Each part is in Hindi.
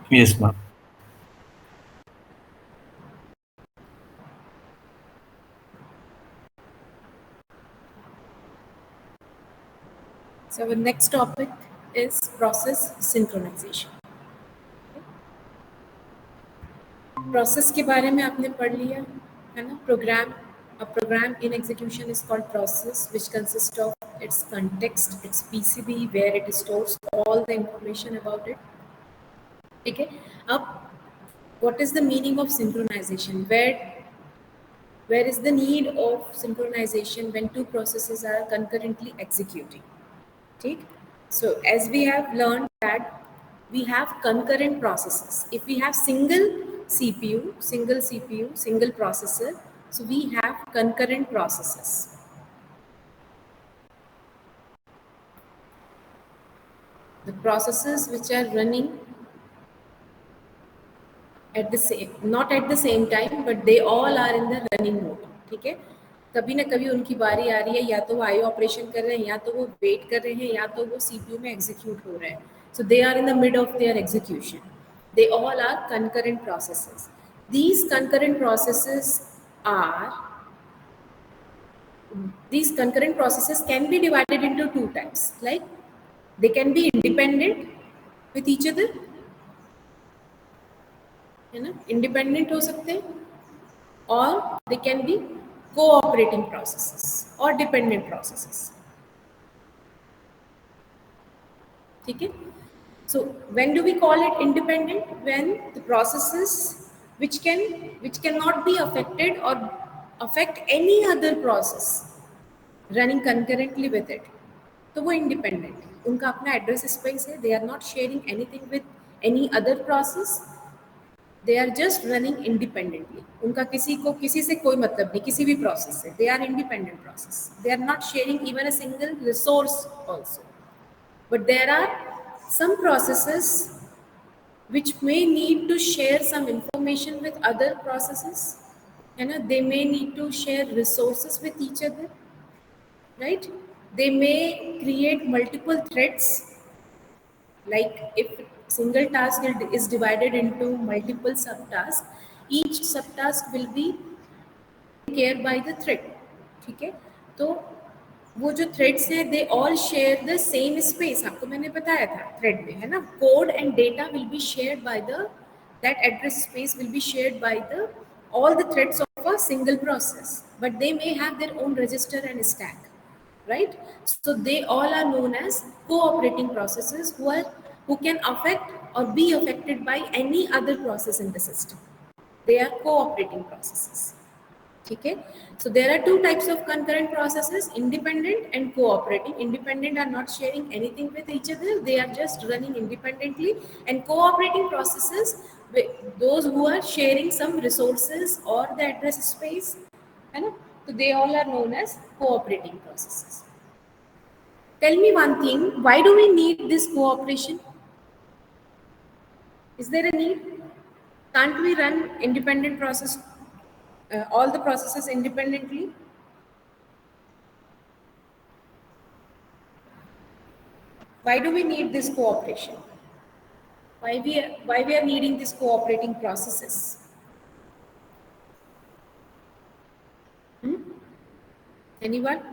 Yes, ma'am. So our next topic is process synchronization. Process के बारे में आपने पढ़ लिया है ना. Program, a program in execution is called process, which consists of its context, its PCB, where it stores all the information about it. ठीक है. अब what is the meaning of synchronization? Where is the need of synchronization when two processes are concurrently executing? ठीक. So as we have learned that we have concurrent processes. If we have single CPU, single processor, so we have concurrent processes. The processes which are running at the same, not at the same time, but they all are in the running mode. ठीक है. कभी ना कभी उनकी बारी आ रही है, या तो वो आईओ ऑपरेशन कर रहे हैं, या तो वो वेट कर रहे हैं, या तो वो सीपीयू में एग्जीक्यूट हो रहे हैं. So they are in the mid of their execution. They all are concurrent processes. These concurrent processes are these concurrent processes can be divided into two types. Like they can be independent with each other, है ना, independent हो सकते हैं, or they can be cooperating processes or dependent processes. ठीक है. So when do we call it independent? When the processes which cannot be affected or affect any other process running concurrently with it, तो वो independent है. उनका अपना एड्रेस स्पेस है. They are not sharing anything with any other process. They are just running independently. उनका किसी को किसी से कोई मतलब नहीं, किसी भी process से. They are independent process. They are not sharing even a single resource also. But there are some processes which may need to share some information with other processes. You know, they may need to share resources with each other, right? They may create multiple threads. Like if single task is divided into multiple subtasks, each subtask will be care by the thread. ठीक है. तो वो जो थ्रेड्स हैं, they all share the same space. आपको मैंने बताया था थ्रेड में, है ना, code and data will be shared by the, that address space will be shared by the all the threads of a single process, but they may have their own register and stack, right? So they all are known as cooperating processes who can affect or be affected by any other process in the system. They are cooperating processes. ठीक है. So there are two types of concurrent processes: independent and cooperating. Independent are not sharing anything with each other, they are just running independently. And cooperating processes, those who are sharing some resources or the address space, है ना, so they all are known as cooperating processes. Tell me one thing, why do we need this cooperation? Is there a need? Can't we run independent process, all the processes independently? Why do we need this cooperation? Why we are needing these cooperating processes? Anyone?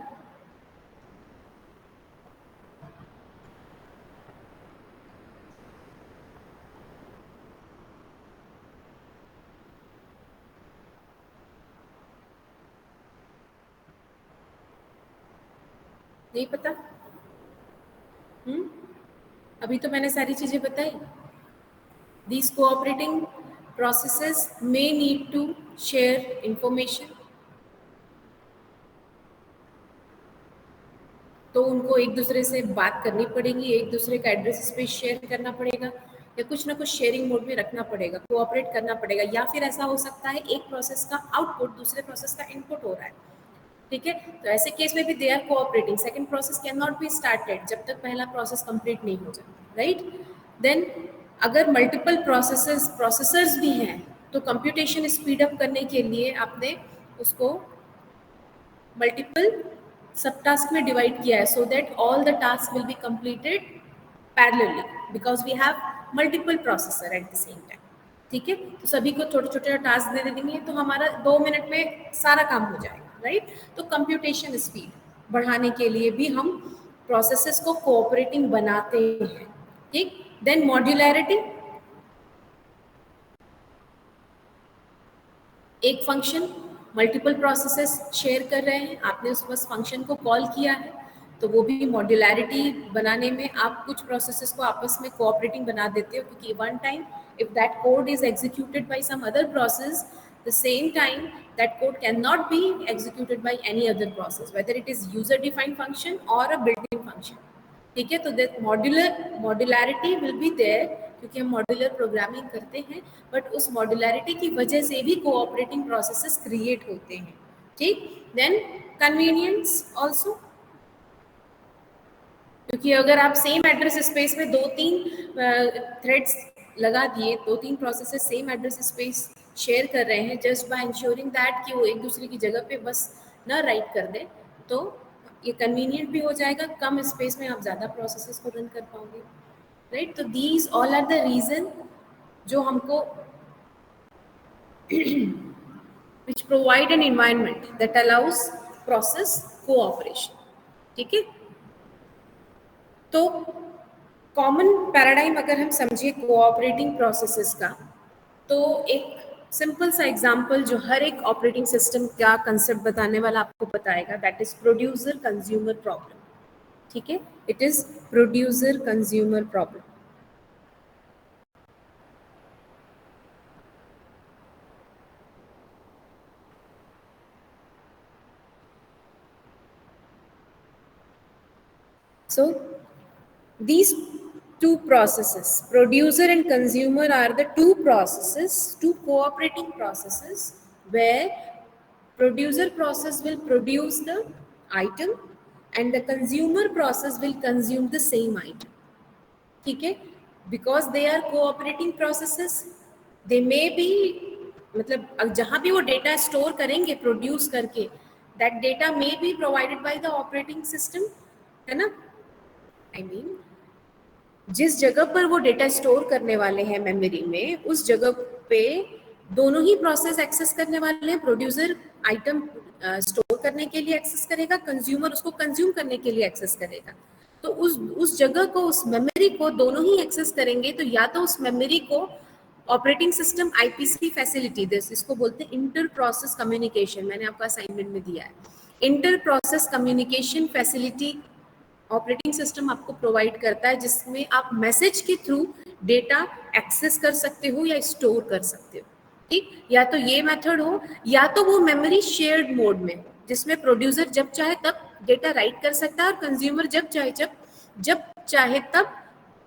नहीं पता? अभी तो मैंने सारी चीजें बताई. These cooperating processes may need to share information. तो उनको एक दूसरे से बात करनी पड़ेगी, एक दूसरे का एड्रेस स्पेस शेयर करना पड़ेगा, या कुछ ना कुछ शेयरिंग मोड में रखना पड़ेगा, कोऑपरेट करना पड़ेगा. या फिर ऐसा हो सकता है एक प्रोसेस का आउटपुट दूसरे प्रोसेस का इनपुट हो रहा है. ठीक है. तो ऐसे केस में भी they are cooperating. Second process can not be started जब तक पहला प्रोसेस कंप्लीट नहीं हो जाए, राइट? देन अगर मल्टीपल प्रोसेसर्स भी हैं, तो कंप्यूटेशन स्पीड अप करने के लिए आपने उसको मल्टीपल सब टास्क में डिवाइड किया है, so that all the task will be completed parallelly, because we have multiple processor at the same time, ठीक है। तो सभी को छोटे छोटे टास्क दे देंगे तो हमारा 2 मिनट में सारा काम हो जाएगा, राइट। तो कंप्यूटेशन स्पीड बढ़ाने के लिए भी हम प्रोसेसेस को कोऑपरेटिंग बनाते हैं, ठीक। देन मॉड्यूलैरिटी, एक फंक्शन मल्टीपल प्रोसेसेस शेयर कर रहे हैं, आपने उस बस फंक्शन को कॉल किया है, तो वो भी मॉड्यूलैरिटी बनाने में आप कुछ प्रोसेसेस को आपस में कोऑपरेटिंग बना देते हो, क्योंकि one time if that code is executed by some other process, the same time that code cannot be executed by any other process, whether it is user defined function or a built-in function, ठीक है। तो that modularity will be there, क्योंकि हम मॉड्यूलर प्रोग्रामिंग करते हैं, बट उस मॉड्यूलैरिटी की वजह से भी कोऑपरेटिंग प्रोसेसेस क्रिएट होते हैं, ठीक। देन कन्वीनियंस ऑल्सो, क्योंकि अगर आप सेम एड्रेस स्पेस में 2-3 थ्रेड्स लगा दिए, 2-3 processes same address space share कर रहे हैं, जस्ट बाय इंश्योरिंग दैट कि वो एक दूसरे की जगह पे बस ना राइट कर दें, तो ये कन्वीनियंट भी हो जाएगा, कम स्पेस में आप ज़्यादा प्रोसेसेस को रन कर पाओगे, राइट। तो these all are the reason जो हमको which provide an environment that allows process cooperation, ठीक है। तो कॉमन पैराडाइम अगर हम समझे कोऑपरेटिंग प्रोसेसेस का, तो एक सिंपल सा एग्जांपल जो हर एक ऑपरेटिंग सिस्टम का कंसेप्ट बताने वाला आपको बताएगा, that is producer consumer problem, ठीक है। It is producer consumer problem. So these two processes, producer and consumer, are the two processes, two cooperating processes, where producer process will produce the item and the consumer process will consume the same item, ठीक है। Because they are cooperating processes, they may be, मतलब जहां भी वो डेटा स्टोर करेंगे प्रोड्यूस करके, that data may be provided by the operating system, है ना। आई मीन जिस जगह पर वो डेटा स्टोर करने वाले हैं मेमोरी में, उस जगह पे दोनों ही प्रोसेस एक्सेस करने वाले हैं। प्रोड्यूसर आइटम स्टोर करने के लिए एक्सेस करेगा, कंज्यूमर उसको कंज्यूम करने के लिए एक्सेस करेगा। तो उस जगह को, उस मेमोरी को दोनों ही एक्सेस करेंगे, तो या तो उस मेमोरी को ऑपरेटिंग सिस्टम आईपीसी फैसिलिटी, इसको बोलते हैं इंटर प्रोसेस कम्युनिकेशन, मैंने आपको असाइनमेंट में दिया है। Inter process communication facility operating system आपको प्रोवाइड करता है, जिसमें आप मैसेज के थ्रू डेटा एक्सेस कर सकते हो या स्टोर कर सकते हो, ठीक। या तो ये मेथड हो, या तो वो मेमोरी शेयर्ड मोड में हो, जिसमें प्रोड्यूसर जब चाहे तब डेटा राइट कर सकता है और कंज्यूमर जब चाहे तब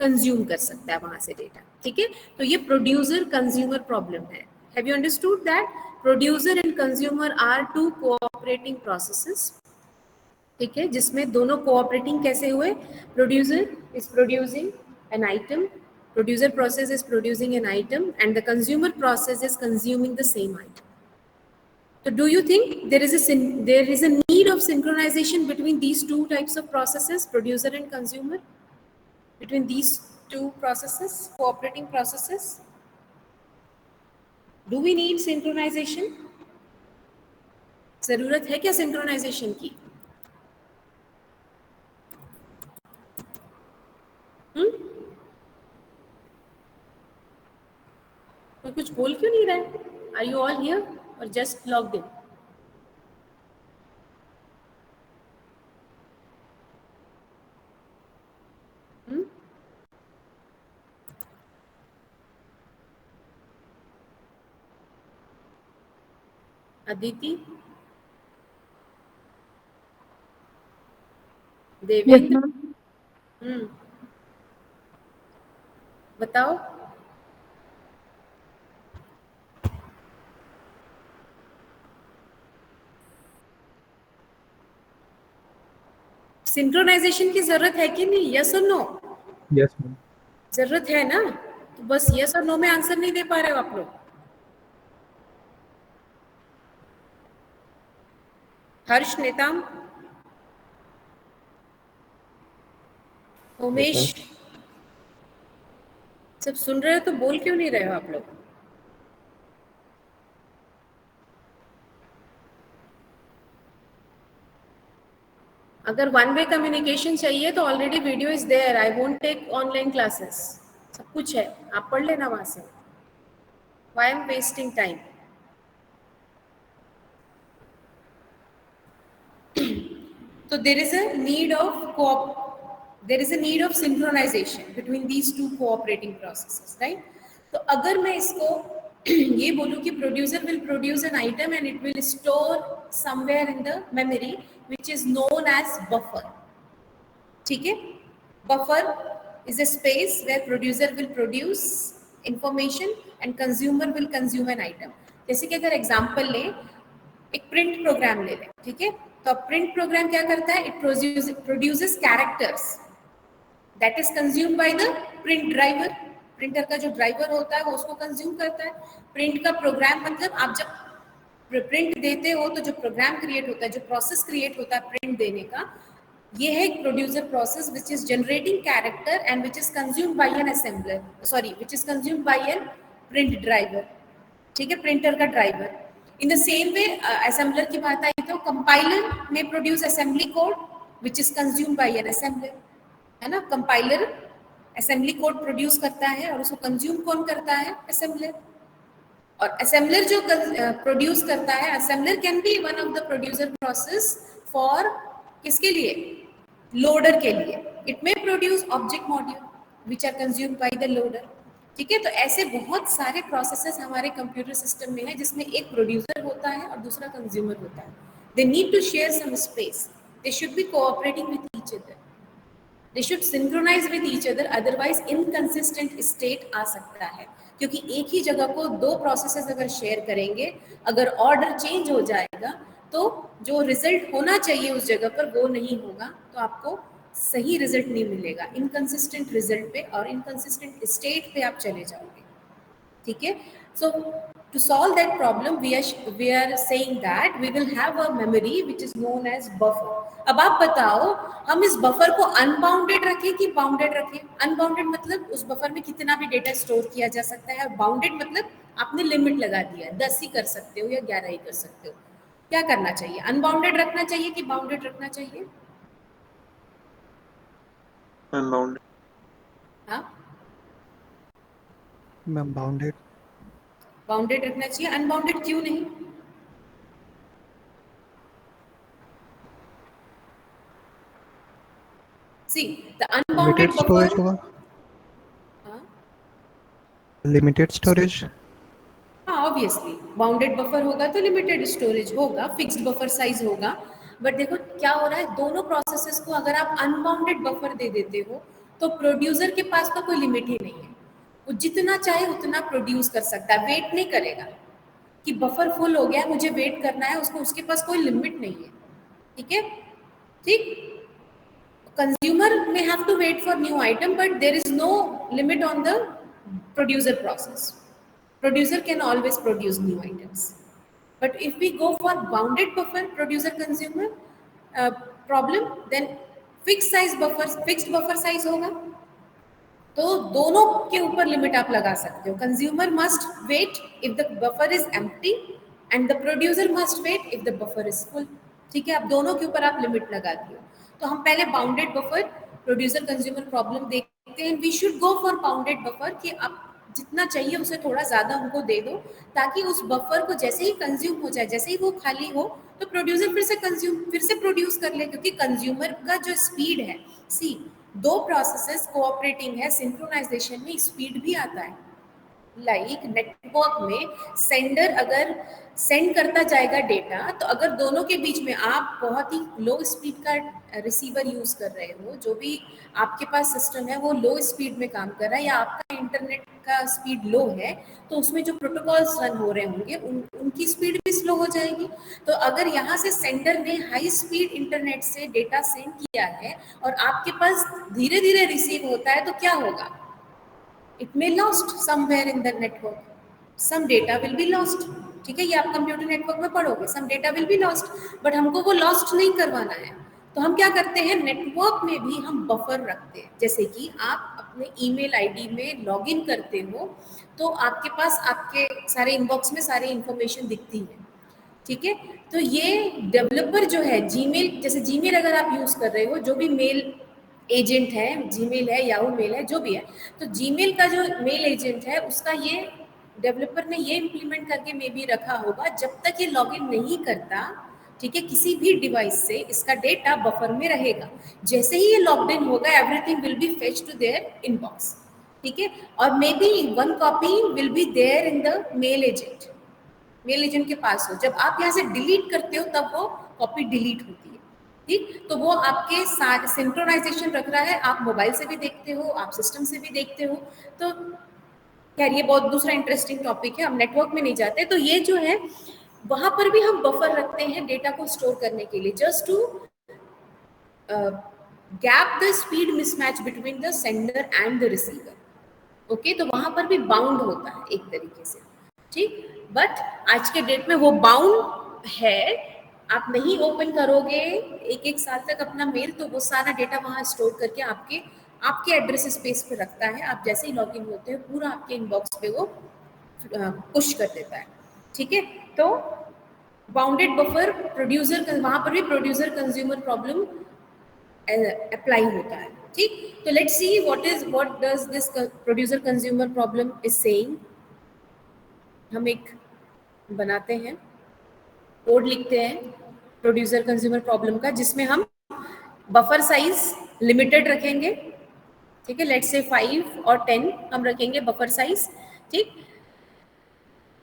कंज्यूम कर सकता है वहां से डेटा, ठीक है। तो ये प्रोड्यूसर कंज्यूमर प्रॉब्लम है। Have you understood that producer and consumer are two cooperating processes, ठीक है, जिसमें दोनों कोऑपरेटिंग कैसे हुए, producer is producing an item, producer process is producing an item and the consumer process is consuming the same item. So do you think there is a need of synchronization between these two types of processes, producer and consumer, between these two processes, cooperating processes? Do we need synchronization? जरूरत है क्या सिंक्रोनाइजेशन की? कोई कुछ बोल क्यों नहीं रहा है? आर यू ऑल हियर और just logged in? Aditi, Devendra, बताओ। सिंक्रोनाइजेशन की जरूरत है कि नहीं? यस और नो? Yes ma'am. जरूरत है ना? तो बस यस और नो में आंसर नहीं दे पा रहे हो आप लोग। हर्ष, नेताम, उमेश, सब सुन रहे हो तो बोल क्यों नहीं रहे हो आप लोग? अगर वन वे कम्युनिकेशन चाहिए तो already video is there, I won't take online classes, सब कुछ है, आप पढ़ लेना वहां से. Why am wasting time? So there is a need of there is a need of synchronization between these two cooperating processes, right? तो अगर मैं इसको ये बोलूँ कि producer will produce an item and it will store somewhere in the memory which is known as buffer. ठीक है? Buffer is a space where producer will produce information and consumer will consume an item. जैसे कि अगर एग्जाम्पल लें, एक प्रिंट प्रोग्राम ले लें, ठीक है? तो अब प्रिंट प्रोग्राम क्या करता है? It produces characters that is consume by the print driver. Printer का जो ड्राइवर होता है वो उसको कंज्यूम करता है. प्रिंट का प्रोग्राम मतलब आप जब प्रिंट देते हो तो जो प्रोग्राम क्रिएट होता है, जो प्रोसेस क्रिएट होता है प्रिंट देने का, ये है producer process which is generating character and which is consumed by an assembler, sorry which is consumed by an print driver. ठीक है, प्रिंटर का driver. In the same way assembler की बात आई तो कंपाइलर में produce assembly code which is consumed by an assembler, है ना. कंपाइलर असेंबली कोड प्रोड्यूस करता है और उसको कंज्यूम कौन करता है? असेंबलर. और असेंबलर जो प्रोड्यूस करता है, assembler can be one of the producer process for किसके लिए? लोडर के लिए. It may produce object module which are consumed by the loader. ठीक है, तो ऐसे बहुत सारे प्रोसेसेस हमारे कंप्यूटर सिस्टम में है जिसमें एक प्रोड्यूसर होता है और दूसरा कंज्यूमर होता है. They need to share some space, they should be cooperating with each other, they should synchronise with each other, otherwise inconsistent state आ सकता है. क्योंकि एक ही जगह को दो प्रोसेसेस अगर शेयर करेंगे, अगर ऑर्डर चेंज हो जाएगा तो जो रिजल्ट होना चाहिए उस जगह पर वो नहीं होगा, तो आपको सही रिजल्ट नहीं मिलेगा. इनकंसिस्टेंट रिजल्ट पे और इनकंसिस्टेंट स्टेट पे आप चले जाओगे. ठीक है, so to solve that problem we are saying that we will have a memory which is known as buffer. अब आप बताओ, हम इस बफर को अनबाउंडेड रखें कि बाउंडेड रखें? अनबाउंडेड मतलब उस बफर में कितना भी डेटा स्टोर किया जा सकता है. बाउंडेड मतलब आपने लिमिट लगा दिया, 10 ही कर सकते हो या 11 ही कर सकते हो. क्या करना चाहिए? अनबाउंडेड रखना चाहिए कि बाउंडेड रखना चाहिए? अनबाउंडेड. हाँ, मैम बाउंडेड. बाउंडेड रखना चाहिए. अनबाउंडेड क्यों नहीं? See the unbounded limited storage buffer. होगा. हाँ, लिमिटेड स्टोरेज. हाँ, ऑब्वियसली बाउंडेड बफर होगा तो लिमिटेड स्टोरेज होगा, फिक्स्ड बफर साइज होगा. बट देखो क्या हो रहा है, दोनों प्रोसेसेस को अगर आप अनबाउंडेड बफर दे देते हो तो प्रोड्यूसर के पास तो कोई लिमिट ही नहीं है. वो जितना चाहे उतना प्रोड्यूस कर सकता है, वेट नहीं करेगा कि बफर फुल हो गया मुझे वेट करना है, उसको उसके पास कोई लिमिट नहीं है. ठीक है, ठीक. Consumer may have to wait for new item, but there is no limit on the producer process. Producer can always produce new items. But if we go for bounded buffer producer consumer problem, then fixed buffer size होगा. तो दोनों के ऊपर लिमिट आप लगा सकते हो. Consumer must wait if the buffer is empty and the producer must wait if the buffer is full. ठीक है, आप दोनों के ऊपर आप लिमिट लगा दियो. तो हम पहले bounded buffer producer consumer problem देखते हैं. We should go for bounded buffer कि आप जितना चाहिए उसे थोड़ा ज्यादा हमको दे दो, ताकि उस बफर को जैसे ही कंज्यूम हो जाए, जैसे ही वो खाली हो तो प्रोड्यूसर फिर से प्रोड्यूस कर ले. क्योंकि कंज्यूमर का जो स्पीड है, सी दो प्रोसेसेस कोऑपरेटिंग है, सिंक्रोनाइजेशन में स्पीड भी आता है. लाइक नेटवर्क में सेंडर अगर सेंड करता जाएगा डेटा, तो अगर दोनों के बीच में आप बहुत ही लो स्पीड का रिसीवर यूज कर रहे हो, जो भी आपके पास सिस्टम है वो लो स्पीड में काम कर रहा है, या आपका इंटरनेट का स्पीड लो है, तो उसमें जो प्रोटोकॉल्स रन हो रहे होंगे उनकी स्पीड भी स्लो हो जाएगी. तो अगर यहाँ से सेंडर ने हाई स्पीड इंटरनेट से डेटा सेंड किया है और आपके पास धीरे धीरे रिसीव होता है, तो क्या होगा? It may lost somewhere in the network. Some data will be lost. ठीक है, ये आप कंप्यूटर नेटवर्क में पढ़ोगे. Some data will be lost. But हमको वो लॉस्ट नहीं करवाना है, तो हम क्या करते हैं, नेटवर्क में भी हम बफर रखते हैं. जैसे कि आप अपने ईमेल आईडी में लॉगिन करते हो तो आपके पास आपके सारे इनबॉक्स में सारी इंफॉर्मेशन दिखती है, ठीक है। तो ये डेवलपर जो है जीमेल, जैसे जीमेल अगर आप यूज़ कर रहे हो, जो भी मेल एजेंट है, जीमेल है, याहू मेल है, जो भी है, तो जीमेल का जो मेल एजेंट है उसका ये डेवलपर ने ये इम्प्लीमेंट करके मे बी रखा होगा, जब तक ये लॉगिन नहीं करता, ठीक है, किसी भी डिवाइस से इसका डेटा बफर में रहेगा। जैसे ही ये लॉग्ड इन होगा, everything will be fetch to their inbox, ठीक है। और may be one copy will be there in the mail agent, mail agent के पास हो। जब आप यहाँ से डिलीट करते हो तब वो कॉपी डिलीट होती है, ठीक। तो वो आपके साथ सिंक्रोनाइजेशन रख रहा है, आप मोबाइल से भी देखते हो, आप सिस्टम से भी देखते हो। तो यार ये बहुत दूसरा इंटरेस्टिंग टॉपिक है, हम नेटवर्क में नहीं जाते। तो ये जो है वहां पर भी हम बफर रखते हैं डेटा को स्टोर करने के लिए, just to gap the speed mismatch between the sender and the receiver, okay. तो वहां पर भी बाउंड होता है एक तरीके से, ठीक। बट आज के डेट में वो बाउंड है, आप नहीं ओपन करोगे एक एक साल तक अपना मेल, तो वो सारा डेटा वहां स्टोर करके आपके आपके एड्रेस स्पेस पे रखता है। आप जैसे ही लॉगिन होते हो पूरा आपके इनबॉक्स पे वो पुश कर देता है, ठीक है। तो बाउंडेड बफर प्रोड्यूसर, वहां पर भी प्रोड्यूसर कंज्यूमर प्रॉब्लम अप्लाई होता है, ठीक। तो let's see what does this producer consumer problem is saying. हम एक बनाते हैं, कोड लिखते हैं प्रोड्यूसर कंज्यूमर प्रॉब्लम का, जिसमें हम बफर साइज लिमिटेड रखेंगे, ठीक है। लेट्स से 5 और 10 हम रखेंगे बफर साइज, ठीक।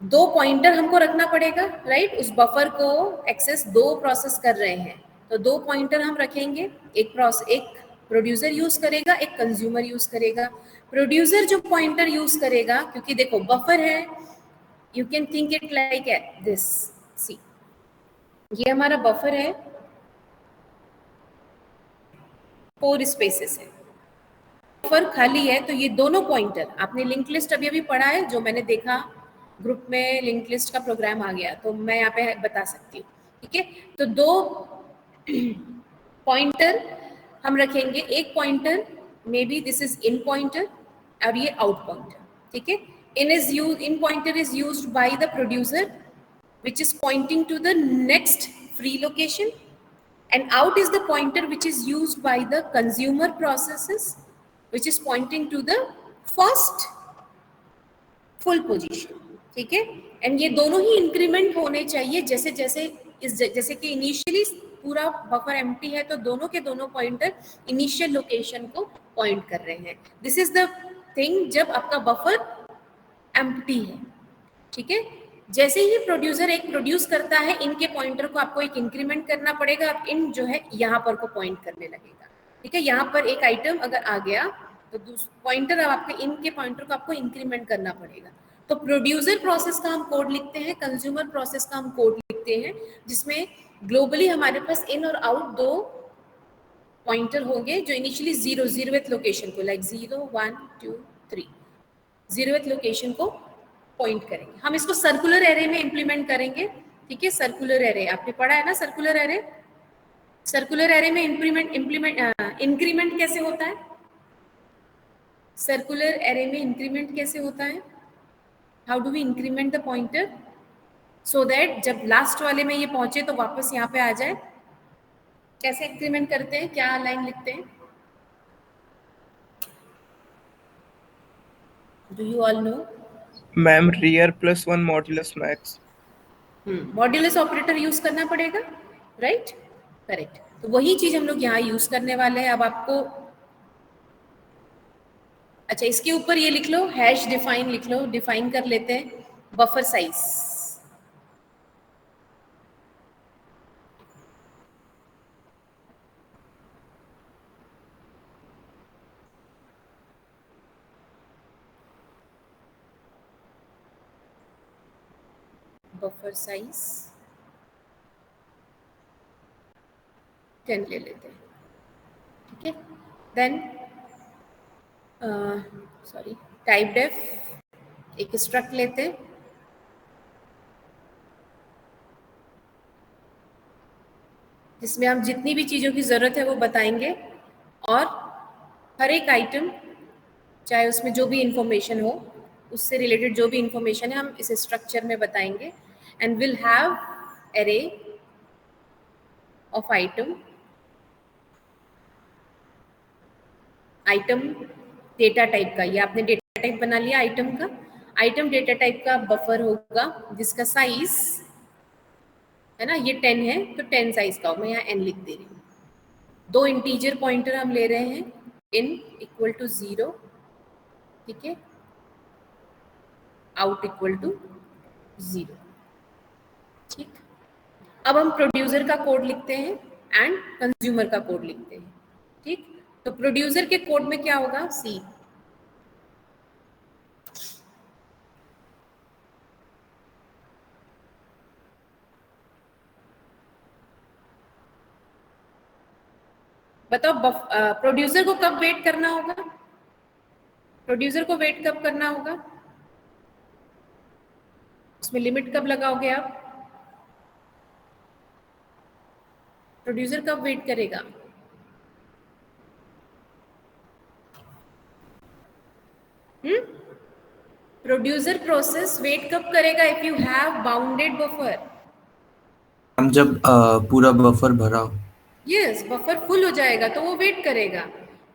2 पॉइंटर हमको रखना पड़ेगा, राइट। उस बफर को एक्सेस 2 प्रोसेस कर रहे हैं, तो 2 पॉइंटर हम रखेंगे। एक प्रोड्यूसर यूज करेगा, एक कंज्यूमर यूज करेगा। प्रोड्यूसर जो पॉइंटर यूज करेगा, क्योंकि देखो बफर है, you can think it like this, see ये हमारा बफर है, 4 स्पेसेस है, बफर खाली है। तो ये दोनों पॉइंटर, आपने लिंक लिस्ट अभी अभी पढ़ा है, जो मैंने देखा ग्रुप में लिंक लिस्ट का प्रोग्राम आ गया, तो मैं यहाँ पे बता सकती हूँ, ठीक है। तो 2 पॉइंटर हम रखेंगे, एक pointer may be this is in pointer और ये आउट पॉइंटर, ठीक है। In pointer is used by the producer which is pointing to the next free location, and out is the pointer which is used by the consumer processes, which is pointing to the first full position, ठीक है। एंड ये दोनों ही इंक्रीमेंट होने चाहिए, जैसे जैसे जैसे कि इनिशियली पूरा बफर एम्प्टी है, तो दोनों के दोनों पॉइंटर इनिशियल लोकेशन को पॉइंट कर रहे हैं। दिस इज द थिंग जब आपका बफर एम्प्टी है, ठीक है। जैसे ही प्रोड्यूसर एक प्रोड्यूस करता है, इनके पॉइंटर को आपको एक इंक्रीमेंट करना पड़ेगा, अब इन जो है यहाँ पर को पॉइंट करने लगेगा, ठीक है। यहाँ पर एक आइटम अगर आ गया तो पॉइंटर अब आपके इनके पॉइंटर को आपको इंक्रीमेंट करना पड़ेगा। तो प्रोड्यूसर प्रोसेस का हम कोड लिखते हैं, कंज्यूमर प्रोसेस का हम कोड लिखते हैं, जिसमें ग्लोबली हमारे पास इन और आउट 2 पॉइंटर होंगे, जो इनिशियली 0th लोकेशन को, लाइक 0 1 2 3 0th लोकेशन को पॉइंट करेंगे। हम इसको सर्कुलर एरे में इंप्लीमेंट करेंगे, ठीक है। सर्कुलर एरे आपने पढ़ा है ना, सर्कुलर एरे। सर्कुलर एरे में इंक्रीमेंट कैसे होता है, सर्कुलर एरे में इंक्रीमेंट कैसे होता है, how do we increment the pointer so that जब लास्ट वाले में ये पहुंचे तो वापस यहाँ पे आ जाए। कैसे इंक्रीमेंट करते हैं, क्या लाइन लिखते हैं, do you all know? Ma'am rear +1 modulus max. Modulus operator use करना पड़ेगा, राइट, करेक्ट। तो वही चीज हम लोग यहाँ यूज करने वाले हैं। अब आपको अच्छा इसके ऊपर ये लिख लो, हैश डिफाइन लिख लो, डिफाइन कर लेते हैं बफर साइज। बफर साइज 10 ले लेते हैं, ठीक है। देन सॉरी टाइप डेफ एक स्ट्रक्ट लेते हैं, जिसमें हम जितनी भी चीज़ों की ज़रूरत है वो बताएंगे, और हर एक आइटम चाहे उसमें जो भी इंफॉर्मेशन हो, उससे रिलेटेड जो भी इंफॉर्मेशन है हम इस स्ट्रक्चर में बताएंगे. And will have array of item data type का. ये आपने डेटा टाइप बना लिया आइटम का. आइटम डेटा टाइप का बफर होगा जिसका साइज है ना, ये 10 है तो 10 साइज का. मैं यहाँ n लिख दे रही हूँ. 2 इंटीजर पॉइंटर हम ले रहे हैं, इन इक्वल टू 0, ठीक है, आउट इक्वल टू 0. ठीक. अब हम प्रोड्यूसर का कोड लिखते हैं एंड कंज्यूमर का कोड लिखते हैं. ठीक. तो प्रोड्यूसर के कोड में क्या होगा, सी. बताओ प्रोड्यूसर को कब वेट करना होगा, प्रोड्यूसर को वेट कब करना होगा, उसमें लिमिट कब लगाओगे आप, प्रोड्यूसर कब वेट करेगा. प्रोड्यूसर प्रोसेस वेट कब करेगा if you have bounded buffer. हम जब पूरा बफर भरा हो. यस, बफर फुल हो जाएगा तो वो वेट करेगा.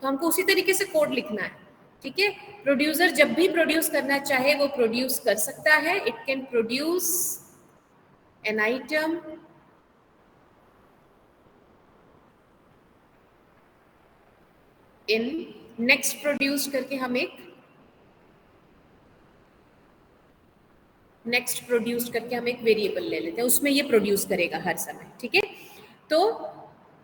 तो हमको उसी तरीके से कोड लिखना है. ठीक है. प्रोड्यूसर जब भी प्रोड्यूस करना चाहे वो प्रोड्यूस कर सकता है. It can produce an item in next produce करके हम एक नेक्स्ट प्रोड्यूस करके हम एक वेरिएबल ले लेते हैं, उसमें ये प्रोड्यूस करेगा हर समय. ठीक है. तो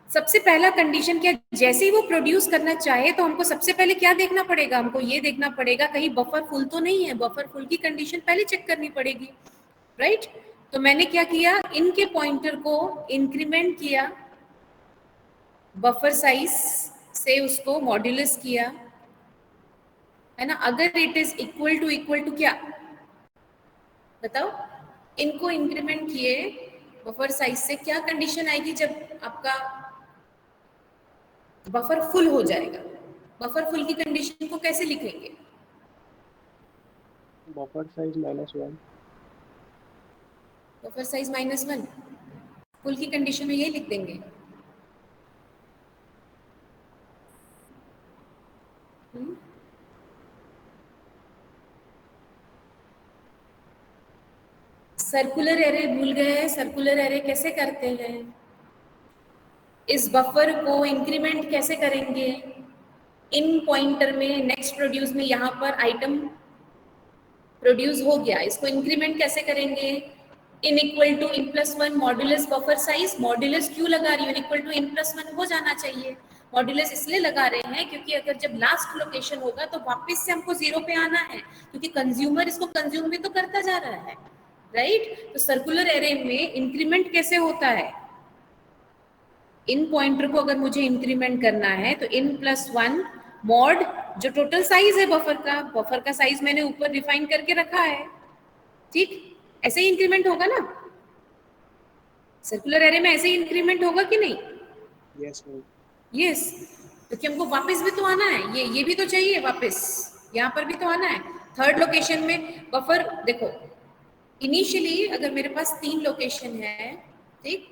सबसे पहला कंडीशन क्या, जैसे ही वो प्रोड्यूस करना चाहे तो हमको सबसे पहले क्या देखना पड़ेगा, हमको ये देखना पड़ेगा कहीं बफर फुल तो नहीं है. बफर फुल की कंडीशन पहले चेक करनी पड़ेगी. राइट. तो मैंने क्या किया, इनके पॉइंटर को इंक्रीमेंट किया, बफर साइज से उसको मॉड्यूलस किया, है ना. अगर इट इज इक्वल टू क्या बताओ, इनको इंक्रीमेंट किए बफर साइज से, क्या कंडीशन आएगी जब आपका बफर फुल हो जाएगा. बफर फुल की कंडीशन को कैसे लिखेंगे, buffer size -1. Buffer size -1 full की कंडीशन में यही लिख देंगे. सर्कुलर एरे भूल गए हैं. सर्कुलर एरे कैसे करते हैं, इस बफर को इंक्रीमेंट कैसे करेंगे, इन पॉइंटर में नेक्स्ट प्रोड्यूस में यहाँ पर आइटम प्रोड्यूस हो गया, इसको इंक्रीमेंट कैसे करेंगे, in equal to in plus 1 modulus buffer size. Modulus क्यों लगा रही हूँ, in equal to in plus 1 हो जाना चाहिए. मॉड्यूलस इसलिए लगा रहे हैं क्योंकि अगर जब लास्ट लोकेशन होगा तो वापस से हमको 0 पे आना है, क्योंकि कंज्यूमर इसको कंज्यूम भी तो करता जा रहा है. राइट. तो सर्कुलर एरे में इंक्रीमेंट कैसे होता है, इन पॉइंटर को अगर मुझे इंक्रीमेंट करना है तो इन प्लस 1 मॉड जो टोटल साइज है बफर का साइज मैंने ऊपर डिफाइन करके रखा है. ठीक. ऐसे ही इंक्रीमेंट होगा ना, सर्कुलर एरे में ऐसे ही इंक्रीमेंट होगा कि नहीं. Yes ma'am. यस. क्योंकि हमको वापस भी तो आना है, ये भी तो चाहिए वापस, यहाँ पर भी तो आना है. थर्ड लोकेशन में बफर देखो, इनिशियली अगर मेरे पास 3 लोकेशन है, ठीक,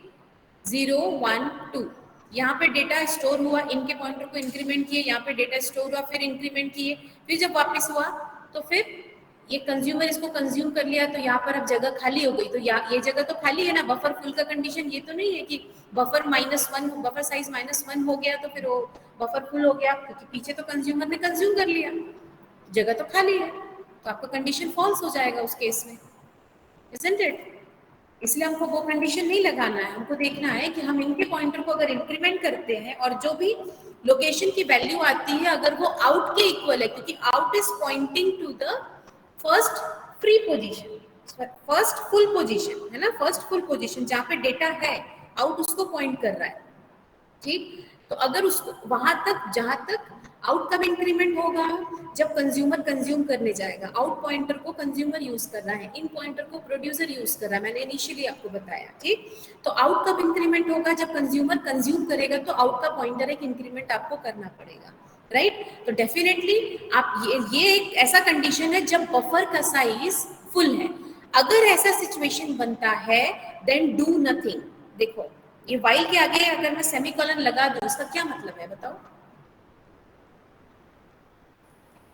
0 1 2, यहाँ पे डेटा स्टोर हुआ, इनके पॉइंटर को इंक्रीमेंट किए, यहाँ पे डेटा स्टोर हुआ, फिर इंक्रीमेंट किए, फिर जब वापस हुआ तो फिर ये कंज्यूमर इसको कंज्यूम कर लिया, तो यहाँ पर अब जगह खाली हो गई. तो ये जगह तो खाली है ना. बफर फुल का कंडीशन ये तो नहीं है कि बफर -1 बफर साइज -1 हो गया तो फिर वो बफर फुल हो गया, क्योंकि पीछे तो कंज्यूमर ने कंज्यूम कर लिया, जगह तो खाली है. तो आपका कंडीशन फॉल्स हो जाएगा उस केस में, isn't it? इसलिए हमको वो कंडीशन नहीं लगाना है. हमको देखना है कि हम इनके पॉइंटर को अगर इंक्रीमेंट करते हैं और जो भी लोकेशन की वैल्यू आती है अगर वो आउट के इक्वल है, क्योंकि out is pointing to the first free position, first full position है ना, फर्स्ट फुल पोजीशन जहाँ पे डेटा है, आउट उसको पॉइंट कर रहा है. ठीक. तो अगर उसको वहां तक, जहां तक आउट कब इंक्रीमेंट होगा, जब कंज्यूमर कंज्यूम करने जाएगा. आउट पॉइंटर को कंज्यूमर यूज कर रहा है, इन पॉइंटर को प्रोड्यूसर यूज कर रहा है, मैंने इनिशियली आपको बताया. ठीक. तो आउट कब इंक्रीमेंट होगा, जब कंज्यूमर कंज्यूम करेगा, तो आउट का पॉइंटर एक इंक्रीमेंट आपको करना पड़ेगा. राइट। तो डेफिनेटली आप ये एक ऐसा कंडीशन है जब बफर का साइज फुल है। अगर ऐसा सिचुएशन बनता है देन डू नथिंग। देखो ये वाइल के आगे अगर मैं सेमीकोलन लगा दूं इसका क्या मतलब है बताओ?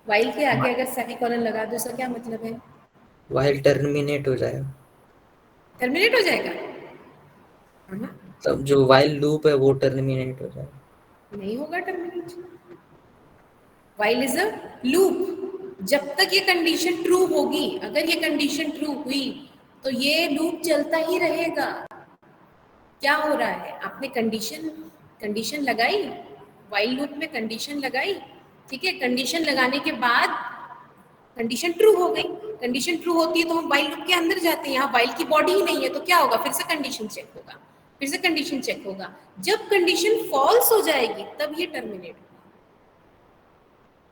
वाइल के आगे अगर सेमीकोलन लगा दूं इसका क्या मतलब है? वाइल टर्मिनेट हो जाएगा, टर्मिनेट हो जाएगा। है ना? तब जो वाइल लूप है वो टर्मिनेट हो जाएगा। नहीं होगा terminate. While is a loop. जब तक ये कंडीशन ट्रू होगी, अगर ये कंडीशन ट्रू हुई तो ये लूप चलता ही रहेगा। क्या हो रहा है, आपने कंडीशन लगाई, वाइल लूप में कंडीशन लगाई, ठीक है। कंडीशन लगाने के बाद कंडीशन ट्रू हो गई। कंडीशन ट्रू होती है तो हम वाइल लूप के अंदर जाते हैं। यहाँ वाइल की बॉडी ही नहीं है तो क्या होगा, फिर से कंडीशन चेक होगा, फिर से कंडीशन चेक होगा। जब कंडीशन फॉल्स हो जाएगी तब ये टर्मिनेट होगा।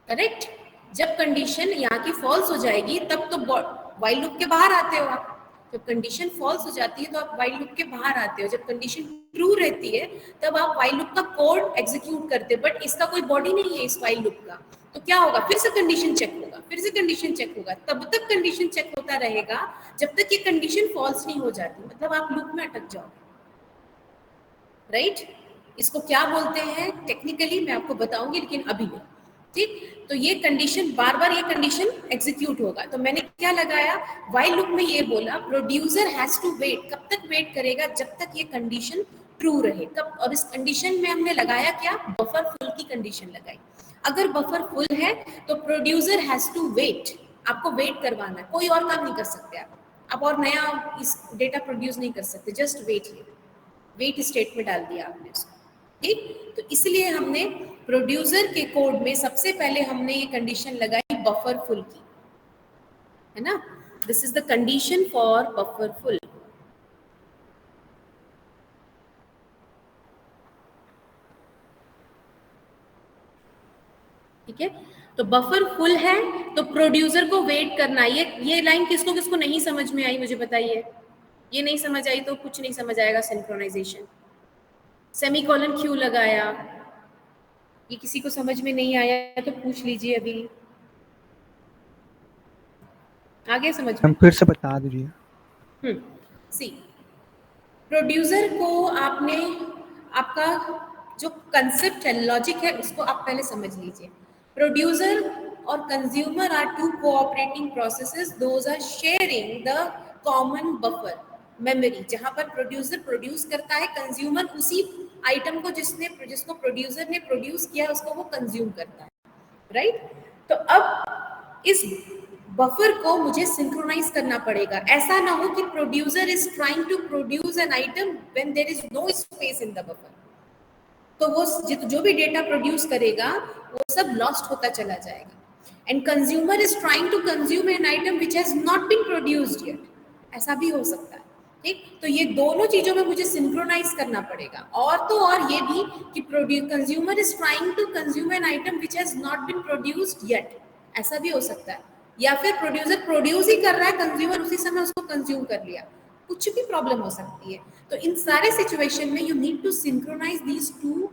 करेक्ट। जब कंडीशन यहाँ की फॉल्स हो जाएगी तब तो वाइल लूप के बाहर आते हो आप। जब कंडीशन फॉल्स हो जाती है तो आप वाइल लूप के बाहर आते हो। जब कंडीशन ट्रू रहती है तब आप वाइल लूप का कोड एग्जीक्यूट करते हो, बट इसका कोई बॉडी नहीं है इस वाइल लूप का। तो क्या होगा, फिर से कंडीशन चेक होगा, फिर से कंडीशन चेक होगा। तब तक कंडीशन चेक होता रहेगा जब तक ये कंडीशन फॉल्स नहीं हो जाती, मतलब आप लूप में अटक जाओगे। राइट। इसको क्या बोलते हैं टेक्निकली मैं आपको बताऊंगी, लेकिन अभी नहीं। ठीक। तो ये कंडीशन बार बार ये कंडीशन एग्जीक्यूट होगा। तो मैंने क्या लगाया, व्हाइल लूप में ये बोला प्रोड्यूसर हैज टू वेट। कब तक वेट करेगा, जब तक ये कंडीशन ट्रू रहे। कब, और इस कंडीशन में हमने लगाया क्या, बफर फुल की कंडीशन लगाई। अगर बफर फुल है तो प्रोड्यूसर हैज टू वेट। आपको वेट करवाना है, कोई और काम नहीं कर सकते आप और नया इस डेटा प्रोड्यूस नहीं कर सकते, जस्ट वेट। वेट स्टेटमेंट डाल दिया आपने उसको। ठीक। तो इसलिए हमने प्रोड्यूसर के कोड में सबसे पहले हमने ये कंडीशन लगाई बफर फुल की, है ना। This is the condition for buffer full. ठीक है। तो बफर फुल है तो प्रोड्यूसर को वेट करना। ये लाइन किसको किसको नहीं समझ में आई मुझे बताइए। ये नहीं समझ आई तो कुछ नहीं समझ आएगा सिंक्रोनाइजेशन। सेमीकोलन क्यों लगाया, ये किसी को समझ में नहीं आया तो पूछ लीजिए अभी। आगे समझ में हम फिर से बता दीजिए। सी प्रोड्यूसर को आपने, आपका जो कंसेप्ट है, लॉजिक है, उसको आप पहले समझ लीजिए। प्रोड्यूसर और consumer are two cooperating processes, those are sharing the common buffer memory. जहां पर प्रोड्यूसर प्रोड्यूस करता है, कंज्यूमर उसी आइटम को जिसको प्रोड्यूसर ने प्रोड्यूस किया उसको वो कंज्यूम करता है। राइट। तो अब इस बफर को मुझे सिंक्रोनाइज करना पड़ेगा। ऐसा ना हो कि producer is trying to produce an item when there is no space in the buffer. तो वो जो भी डेटा प्रोड्यूस करेगा वो सब लॉस्ट होता चला जाएगा। And consumer is trying to consume an item which has not been produced yet. ऐसा भी हो सकता है। ठीक। तो ये दोनों चीजों में मुझे सिंक्रोनाइज करना पड़ेगा। और तो और ये भी कि consumer is trying to consume an item which has not been produced yet, ऐसा भी हो सकता है। या फिर प्रोड्यूसर प्रोड्यूस ही कर रहा है, कंज्यूमर उसी समय उसको कंज्यूम कर लिया, कुछ भी प्रॉब्लम हो सकती है। तो इन सारे सिचुएशन में you need to synchronise these two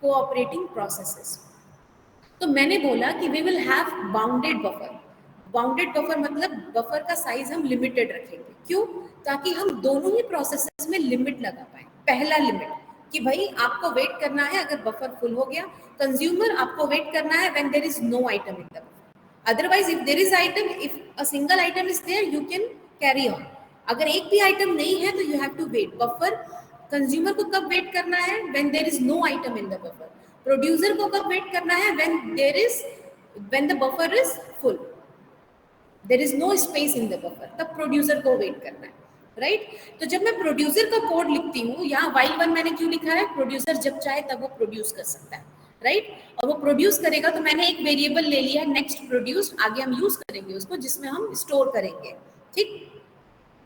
cooperating processes. तो मैंने बोला कि we will have bounded buffer. Bounded buffer मतलब बफर का साइज हम लिमिटेड रखेंगे। क्यों? ताकि हम दोनों ही प्रोसेसेस में लिमिट लगा पाए। पहला लिमिट कि भाई आपको वेट करना है अगर बफर फुल हो गया, कंज्यूमर आपको वेट करना है when there is no item in the buffer. Otherwise if there is item, if a single item is there you can carry on. अगर एक भी आइटम नहीं है तो you have to wait. Buffer consumer को कब वेट करना है, when there is no item in the buffer. Producer को कब वेट करना है, when the buffer is full, there is no space in the buffer, तब प्रोड्यूसर को वेट करना है। राइट। तो जब मैं प्रोड्यूसर का कोड लिखती हूँ, यहाँ while वन मैंने क्यों लिखा है, प्रोड्यूसर जब चाहे तब वो प्रोड्यूस कर सकता है। राइट। और वो प्रोड्यूस करेगा तो मैंने एक वेरिएबल ले लिया है नेक्स्ट प्रोड्यूस, आगे हम यूज करेंगे उसको, जिसमें हम स्टोर करेंगे। ठीक।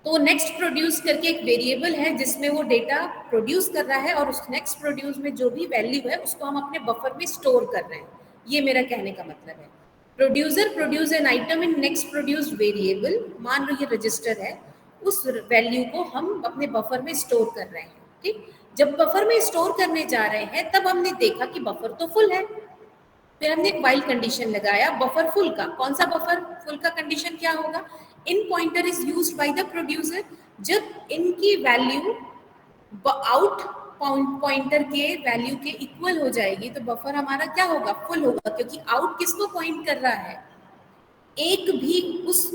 तो नेक्स्ट प्रोड्यूस करके एक वेरिएबल है जिसमें वो डेटा प्रोड्यूस कर रहा है, और उस नेक्स्ट प्रोड्यूस में जो भी वैल्यू है उसको हम अपने बफर में स्टोर कर रहे हैं। ये मेरा कहने का मतलब है। Producer produce an item in next produced variable, मान लो ये रजिस्टर है, उस वैल्यू को हम अपने बफर में स्टोर कर रहे हैं। ठीक। जब बफर में स्टोर करने जा रहे हैं तब हमने देखा कि बफर तो फुल है, फिर हमने एक वाइल कंडीशन लगाया बफर फुल का। कौन सा बफर फुल का कंडीशन क्या होगा? In pointer is used by the producer. जब इनकी वैल्यू आउट पॉइंटर के वैल्यू के इक्वल हो जाएगी तो बफर हमारा क्या होगा? फुल होगा, क्योंकि आउट किसको पॉइंट कर रहा है? एक भी उस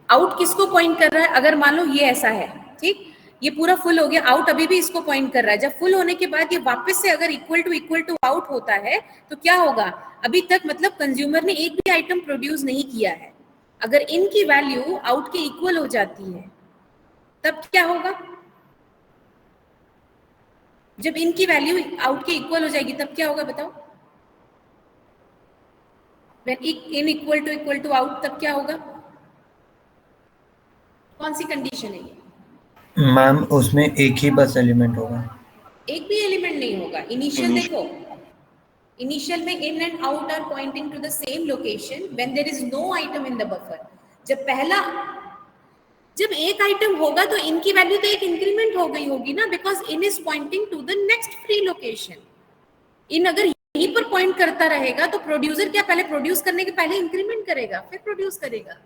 आउट किसको पॉइंट कर रहा है? अगर मान लो ये ऐसा है, ठीक, ये पूरा फुल हो गया, आउट अभी भी इसको पॉइंट कर रहा है। जब फुल होने के बाद ये वापस से अगर इक्वल टू आउट होता है तो क्या होगा? अभी तक मतलब कंज्यूमर ने एक भी आइटम प्रोड्यूस नहीं किया है। अगर इनकी वैल्यू आउट के इक्वल हो जाती है तब क्या होगा? जब इनकी वैल्यू आउट के इक्वल हो जाएगी तब क्या होगा बताओ? When in equal to out तब क्या होगा? कौन सी कंडीशन है ये? मैम उसमें एक ही बस एलिमेंट होगा। एक भी एलिमेंट नहीं होगा। इनिशियल देखो, इनिशियल में in and out are pointing to the same location when there is no item in the buffer. जब एक आइटम होगा तो इनकी वैल्यू तो एक इंक्रीमेंट हो गई होगी ना, because in is pointing to the next free location. In अगर यहीं पर पॉइंट करता रहेगा तो प्रोड्यूसर क्या पहले प्रोड्यूस करने के पहले इंक्रीमेंट करेगा, फिर प्रोड्यूस करेगा,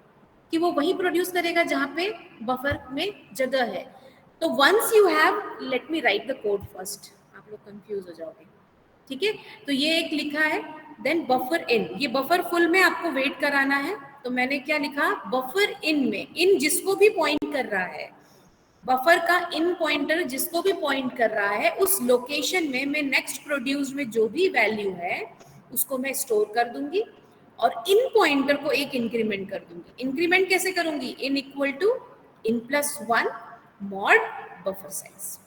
कि वो वही प्रोड्यूस करेगा जहां पे बफर में जगह है। तो once you have, let me write the code first, आप लोग कंफ्यूज हो जाओगे, ठीक है? तो ये एक लिखा है, देन बफर इन, ये बफर फुल में आपको वेट कराना है। तो मैंने क्या लिखा? बफर इन में इन जिसको भी पॉइंट कर रहा है, बफर का इन पॉइंटर जिसको भी पॉइंट कर रहा है, उस लोकेशन में मैं नेक्स्ट प्रोड्यूस में जो भी वैल्यू है उसको मैं स्टोर कर दूंगी और इन पॉइंटर को एक इंक्रीमेंट कर दूंगी। इंक्रीमेंट कैसे करूंगी? In equal to in plus one mod buffer size,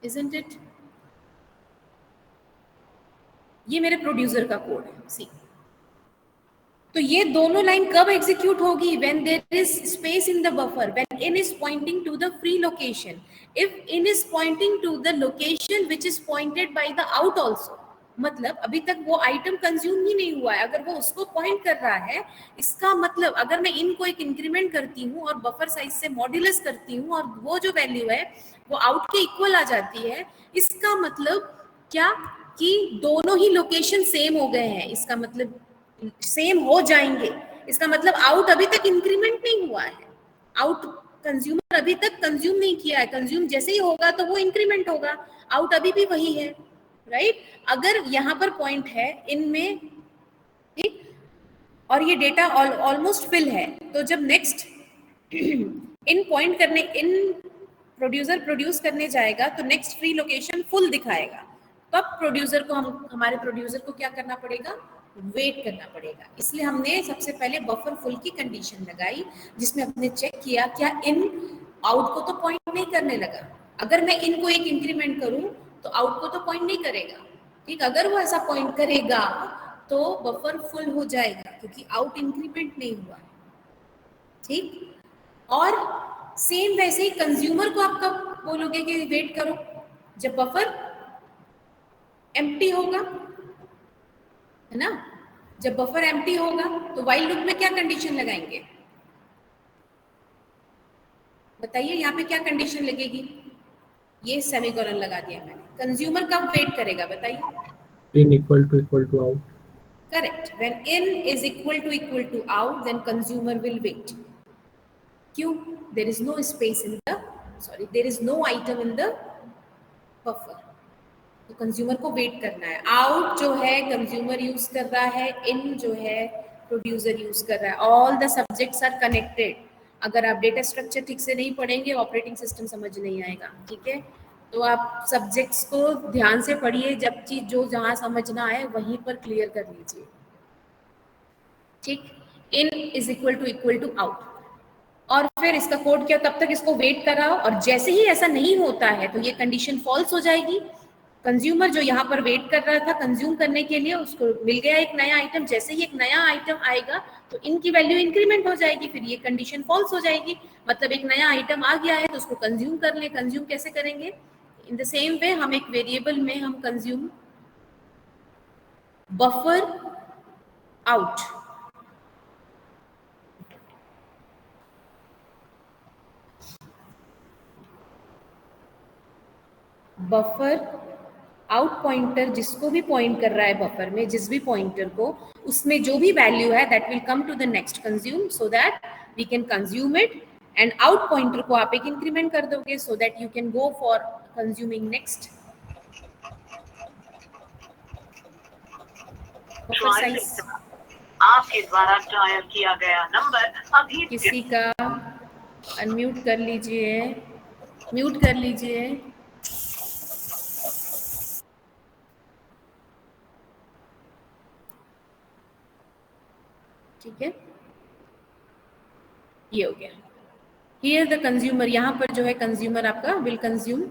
isn't it? ये मेरे प्रोड्यूसर का कोड है, सी। तो ये दोनों लाइन कब एग्जीक्यूट होगी? When there is space in the buffer, when in is pointing to the free location, if in is pointing to the location which is pointed by the out also. मतलब अभी तक वो आइटम कंज्यूम ही नहीं हुआ है, अगर वो उसको पॉइंट कर रहा है, इसका मतलब अगर मैं इनको एक इंक्रीमेंट करती हूँ और बफर साइज से मॉड्यूलस करती हूँ और वो जो वैल्यू है वो आउट के इक्वल आ जाती है, इसका मतलब क्या? कि दोनों ही लोकेशन सेम हो गए हैं, इसका मतलब सेम हो जाएंगे। इसका मतलब आउट अभी तक इंक्रीमेंट नहीं हुआ है, आउट कंज्यूमर अभी तक कंज्यूम नहीं किया है, कंज्यूम जैसे ही होगा तो वो इंक्रीमेंट होगा, आउट अभी भी वही है, राइट? अगर यहाँ पर पॉइंट है इनमें, ठीक, और ये डेटा ऑलमोस्ट फिल है, तो जब नेक्स्ट इन पॉइंट करने, इन प्रोड्यूसर प्रोड्यूस करने जाएगा तो नेक्स्ट फ्री लोकेशन फुल दिखाएगा। तब प्रोड्यूसर को हमारे प्रोड्यूसर को क्या करना पड़ेगा? वेट करना पड़ेगा। इसलिए हमने सबसे पहले बफर फुल की कंडीशन लगाई, जिसमें हमने चेक किया क्या इन आउट को तो पॉइंट नहीं करने लगा। अगर मैं इन को एक इंक्रीमेंट करूं तो आउट को तो पॉइंट नहीं करेगा, ठीक? अगर वो ऐसा पॉइंट करेगा तो बफर फुल हो जाएगा, क्योंकि आउट इंक्रीमेंट नहीं हुआ, ठीक? और सेम वैसे ही कंज्यूमर को आप कब बोलोगे कि वेट करो? जब बफर एम्प्टी होगा, है ना? जब बफर एम्प्टी होगा तो व्हाइल लूप में क्या कंडीशन लगाएंगे? बताइए, यहाँ पे क्या कंडीशन लगेगी? ये सेमीकोलन लगा दिया मैंने। कंज्यूमर कब वेट करेगा बताइए? In equal to out. Correct. When in is equal to out, then consumer will wait. क्यों? There is no space in the, sorry, there is no item in the buffer. तो कंज्यूमर को वेट करना है। आउट जो है कंज्यूमर यूज कर रहा है, इन जो है प्रोड्यूसर यूज कर रहा है। All the subjects are connected. अगर आप डेटा स्ट्रक्चर ठीक से नहीं पढ़ेंगे ऑपरेटिंग सिस्टम समझ नहीं आएगा, ठीक है? तो आप सब्जेक्ट्स को ध्यान से पढ़िए, जब चीज जो जहां समझना है वहीं पर क्लियर कर लीजिए, ठीक? इन इज इक्वल टू आउट, और फिर इसका कोड क्या? तब तक इसको वेट कराओ, और जैसे ही ऐसा नहीं होता है तो ये कंडीशन फॉल्स हो जाएगी। कंज्यूमर जो यहाँ पर वेट कर रहा था कंज्यूम करने के लिए, उसको मिल गया एक नया आइटम। जैसे ही एक नया आइटम आएगा तो इनकी वैल्यू इंक्रीमेंट हो जाएगी, फिर ये कंडीशन फॉल्स हो जाएगी। मतलब एक नया आइटम आ गया है तो उसको कंज्यूम कर ले। कंज्यूम कैसे करेंगे? इन द सेम वे हम एक वेरिएबल में हम consume buffer out, buffer out pointer जिसको भी पॉइंट कर रहा है बफर में, जिस भी पॉइंटर को, उसमें जो भी वैल्यू है that will come to the next consume so that we can consume it, and out pointer को आप एक इंक्रीमेंट कर दोगे so that you can go for consuming next buffer size. आपके द्वारा डायल किया गया नंबर अभी किसी का अनम्यूट कर लीजिए, म्यूट कर लीजिए। ठीक है, ये हो गया। हियर द कंज्यूमर, यहाँ पर जो है कंज्यूमर आपका will consume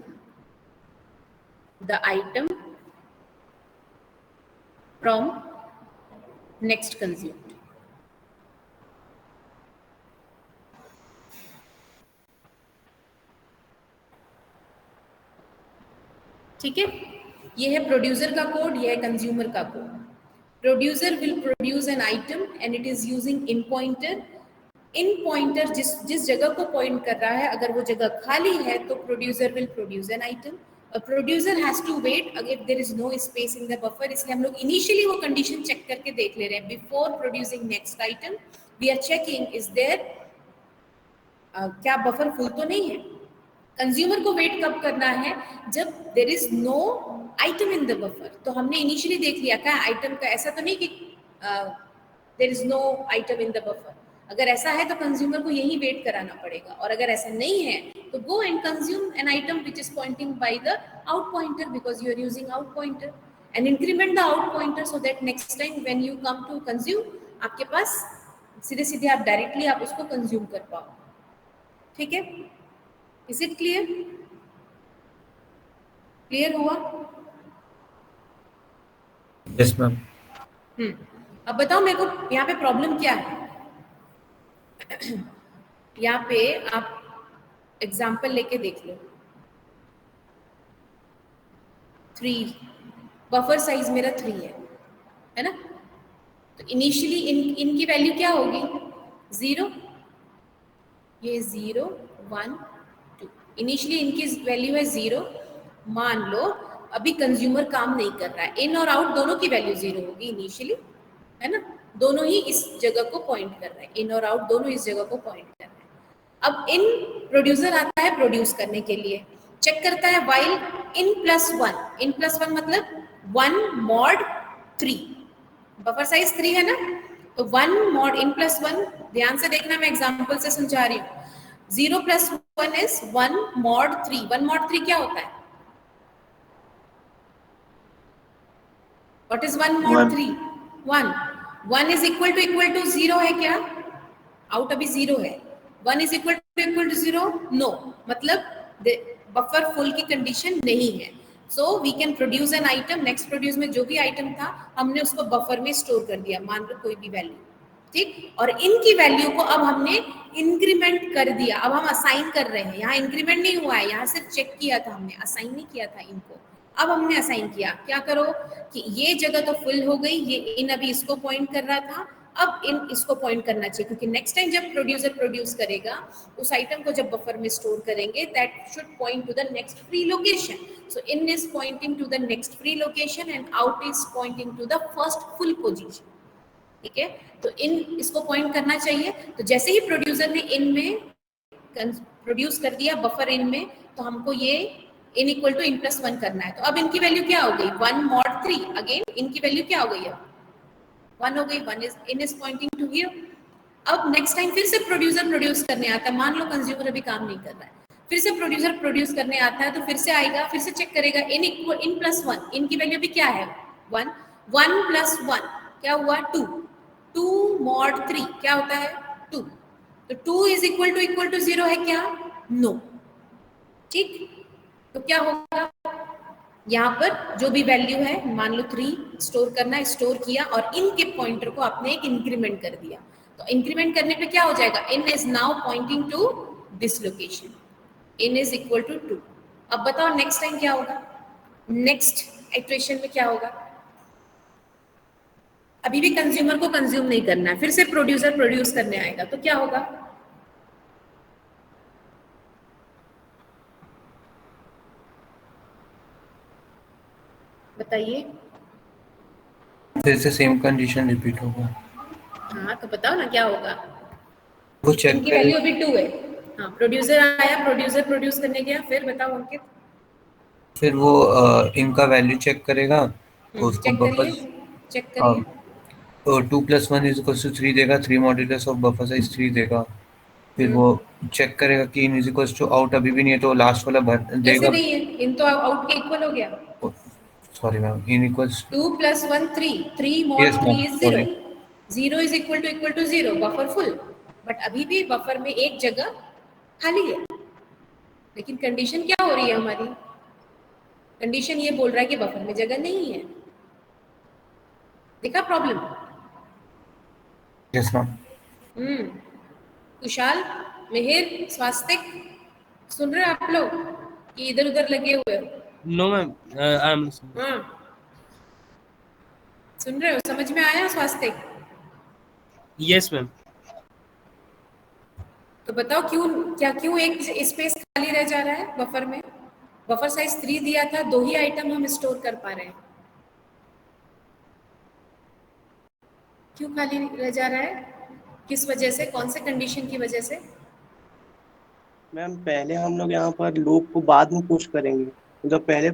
the item from next consumed. ठीक है, ये है प्रोड्यूसर का कोड, ये है कंज्यूमर का code. Producer will produce an item and it is using in pointer. In pointer जिस जगह को पॉइंट कर रहा है, अगर वो जगह खाली है तो producer will produce an item. Producer has to wait अगर there is no space in the buffer, इसलिए हम लोग इनिशियली वो कंडीशन चेक करके देख ले रहे हैं। Before producing next item we are checking is there, क्या बफर फुल तो नहीं है। कंज्यूमर को वेट कब करना है, जब there is no item in the buffer. तो हमने इनिशियली देख लिया क्या आइटम का, ऐसा तो नहीं कि there is no item in the buffer. अगर ऐसा है तो कंज्यूमर को यही वेट कराना पड़ेगा, और अगर ऐसा नहीं है तो go and consume an item which is pointing by the out pointer because you are using out pointer, and increment the out pointer so that next time when you come to consume आपके पास सीधे सीधे आप डायरेक्टली आप उसको कंज्यूम कर पाओ। ठीक है, इज इट क्लियर? क्लियर हुआ? Yes ma'am. अब बताओ मेरे को यहाँ पे प्रॉब्लम क्या है। यहाँ पे आप एग्जाम्पल लेके देख लो। 3 बफर साइज मेरा 3 है ना। तो इनिशियली इनकी वैल्यू क्या होगी, 0, ये 0 1 2, इनिशियली इनकी वैल्यू है 0। मान लो अभी कंज्यूमर काम नहीं कर रहा है, इन और आउट दोनों की वैल्यू 0 होगी इनिशियली, है ना। दोनों ही इस जगह को पॉइंट कर रहे हैं, इन और आउट दोनों इस जगह को पॉइंट कर रहे हैं। अब इन प्रोड्यूसर आता है प्रोड्यूस करने के लिए, चेक करता है while in plus 1, in plus 1 मतलब 1 mod 3, बफर साइज 3 है ना, तो 1 mod इन प्लस 1, ध्यान से देखना मैं एग्जांपल से समझा रही हूँ। 0 प्लस 1 इज 1 mod 3, 1 mod 3 क्या होता है, what is 1 mod 3? 1 1 is equal to 0 है क्या, आउट अभी 0 है। 1 इज इक्वल टू 0, नो, मतलब बफर फुल की कंडीशन नहीं है। So we can produce an item, next produce में जो भी आइटम था हमने उसको बफर में स्टोर कर दिया, मान लो कोई भी वैल्यू, ठीक। और इनकी वैल्यू को अब हमने इंक्रीमेंट कर दिया, अब हम असाइन कर रहे हैं। यहाँ इंक्रीमेंट नहीं हुआ है, यहाँ सिर्फ चेक किया था हमने, असाइन नहीं किया था इनको। अब हमने असाइन किया, क्या करो कि ये जगह तो फुल हो गई, ये इन अभी इसको पॉइंट कर रहा था, अब इन इसको पॉइंट करना चाहिए, क्योंकि नेक्स्ट टाइम जब प्रोड्यूसर प्रोड्यूस करेगा उस आइटम को जब बफर में स्टोर करेंगे that should point to the next free location. So in is pointing to the next free location and out is pointing to the first full position. ठीक है, तो इन इसको पॉइंट करना चाहिए। तो जैसे ही प्रोड्यूसर ने इन में प्रोड्यूस कर दिया बफर इन में, तो हमको ये in equal to in plus 1 करना है। तो अब इनकी वैल्यू क्या हो गई, 1 mod 3, अगेन इनकी वैल्यू क्या हो गई, अब 1 हो गई, 1 is in is pointing to here. अब नेक्स्ट टाइम फिर से प्रोड्यूसर प्रोड्यूस करने आता है, मान लो कंज्यूमर अभी काम नहीं कर रहा है, फिर से प्रोड्यूसर प्रोड्यूस करने आता है, तो फिर से आएगा, फिर से चेक करेगा इन इक्वल इन प्लस 1, इनकी वैल्यू भी क्या है 1, 1 प्लस 1 क्या हुआ 2, 2 mod 3 क्या होता है 2, तो 2 इज इक्वल टू 0 है क्या, नो, ठीक। तो क्या होगा, यहाँ पर जो भी वैल्यू है, मान लो 3 स्टोर करना है, स्टोर किया और इनके पॉइंटर को आपने एक इंक्रीमेंट कर दिया। तो इंक्रीमेंट करने पे क्या हो जाएगा, in is now pointing to this location, in is equal to 2। अब बताओ नेक्स्ट टाइम क्या होगा, नेक्स्ट इटरेशन में क्या होगा। अभी भी कंज्यूमर को कंज्यूम नहीं करना है, फिर से प्रोड्यूसर प्रोड्यूस करने आएगा, तो क्या होगा, बताइए। फिर से सेम कंडीशन रिपीट होगा। हाँ तो बताओ ना क्या होगा। वो चेक इनकी करे, वैल्यू अभी 2 है। हाँ, प्रोड्यूसर आया, प्रोड्यूसर प्रोड्यूस करने गया, फिर बताओ अंकित। फिर वो इनका वैल्यू चेक करेगा, उसको चेक बफर करिए, चेक करिए। 2+1 = 3 देगा, 3 मॉड्यूलस ऑफ बफर साइज 3 देगा। फिर वो चेक करेगा कि इन इज टू आउट अभी भी नहीं है, तो लास्ट वाला भर कैसे देगा। नहीं है, इन तो आउट के इक्वल हो गया। Sorry ma'am, in equals 2 + 1 3, 3 yes mod 3 ma'am, is 0, sorry. 0 is equal to 0, buffer full. But अभी भी बफर में एक जगह खाली है, लेकिन कंडीशन क्या हो रही है हमारी, कंडीशन ये बोल रहा है कि बफर में जगह नहीं है। देखा problem. Yes ma'am. Kushal, Mihir, Swastik, सुन रहे हो आप लोग कि इधर उधर लगे हुए हो? No, ma'am. I'm listening. हाँ, सुन रहे हो, समझ में आया स्वास्तिक? Yes, ma'am. तो बताओ क्यों एक स्पेस खाली रह जा रहा है बफर में। बफर साइज 3 दिया था, 2 ही आइटम हम स्टोर कर पा रहे हैं, क्यों खाली रह जा रहा है, किस वजह से, कौन से कंडीशन की वजह से? मैम पहले हम लोग यहाँ पर लूप को बाद में पुश करेंगे, मतलब पहले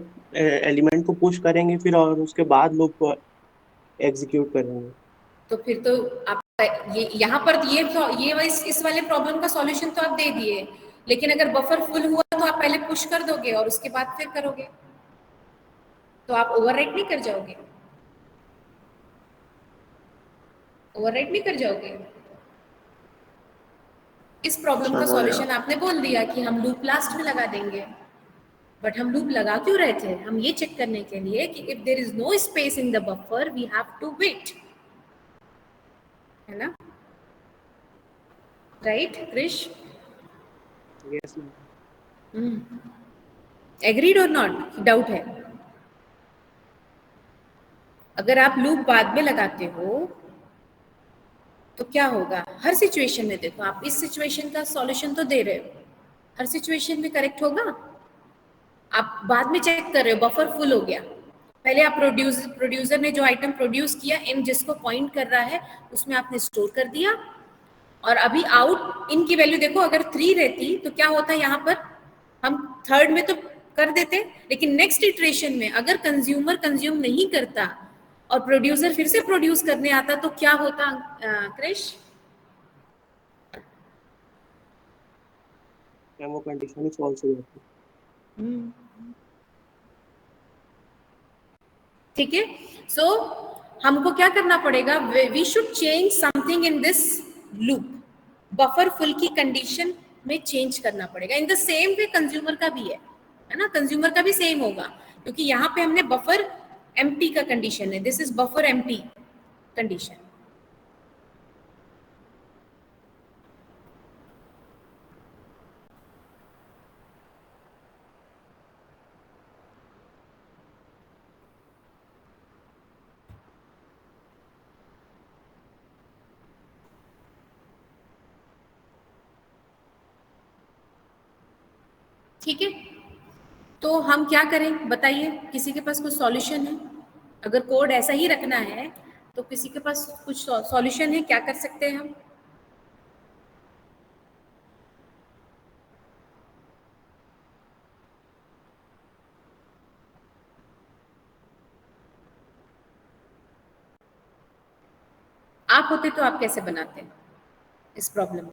एलिमेंट को पुश करेंगे फिर और उसके बाद लूप को एग्जीक्यूट करेंगे। तो फिर तो आप ये यहाँ पर इस वाले प्रॉब्लम का सॉल्यूशन तो आप दे दिए, लेकिन अगर बफर फुल हुआ तो आप पहले पुश कर दोगे और उसके बाद फिर करोगे, तो आप ओवरराइट नहीं कर जाओगे, ओवरराइट नहीं कर जाओगे। इस प्रॉब्लम का सॉल्यूशन आपने बोल दिया कि हम लूप लास्ट में लगा देंगे, बट हम लूप लगा क्यों रहे थे, हम ये चेक करने के लिए कि if there is no space in the buffer we have to wait, है ना, right Krish? Yes ma'am. Agreed और नॉट, डाउट है? अगर आप लूप बाद में लगाते हो तो क्या होगा, हर सिचुएशन में देखो, आप इस सिचुएशन का सॉल्यूशन तो दे रहे हो, हर सिचुएशन में करेक्ट होगा? आप बाद में चेक कर रहे हो बफर फुल हो गया, पहले आप प्रोड्यूसर ने जो आइटम प्रोड्यूस किया इन जिसको पॉइंट कर रहा है उसमें आपने स्टोर कर दिया, और अभी आउट इन की वैल्यू देखो, अगर 3 रहती तो क्या होता, यहाँ पर हम थर्ड में तो कर देते, लेकिन नेक्स्ट इटरेशन में अगर कंज्यूमर कंज्यूम नहीं करता और प्रोड्यूसर फिर से प्रोड्यूस करने आता तो क्या होता क्रिश? मैम वो कंडीशन ही फॉल्स हो जाती है। ठीक है, सो हमको क्या करना पड़ेगा, we should change something in this loop, buffer full की कंडीशन में चेंज करना पड़ेगा। In the same way consumer का भी है ना, कंज्यूमर का भी सेम होगा, क्योंकि यहाँ पे हमने बफर एम्प्टी का कंडीशन है, this is buffer empty condition. ठीक है, तो हम क्या करें बताइए, किसी के पास कुछ सॉल्यूशन है? अगर कोड ऐसा ही रखना है तो किसी के पास कुछ सॉल्यूशन है, क्या कर सकते हैं हम? आप होते तो आप कैसे बनाते हैं इस प्रॉब्लम को?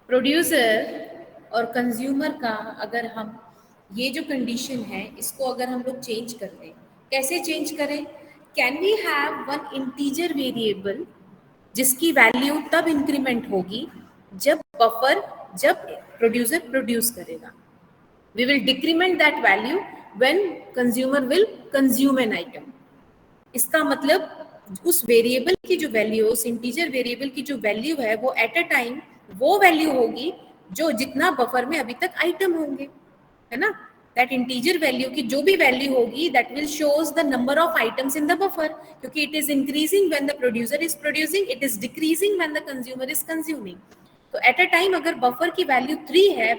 प्रोड्यूसर और कंज्यूमर का अगर हम ये जो कंडीशन है इसको अगर हम लोग चेंज कर दें, कैसे चेंज करें? Can we have one integer variable जिसकी वैल्यू तब इंक्रीमेंट होगी जब प्रोड्यूसर प्रोड्यूस करेगा, we will decrement that value when consumer will consume an item. इसका मतलब उस वेरिएबल की जो वैल्यू, उस इंटीजर वेरिएबल की जो वैल्यू है वो एट अ टाइम वो वैल्यू होगी जो जितना बफर में अभी तक आइटम होंगे, है ना, दैट इंटीजर वैल्यू की जो भी वैल्यू होगी that will shows the number of items in the buffer, क्योंकि it is increasing when the producer is producing, it is decreasing when the consumer is consuming. तो एट अ टाइम अगर बफर की वैल्यू 3 है,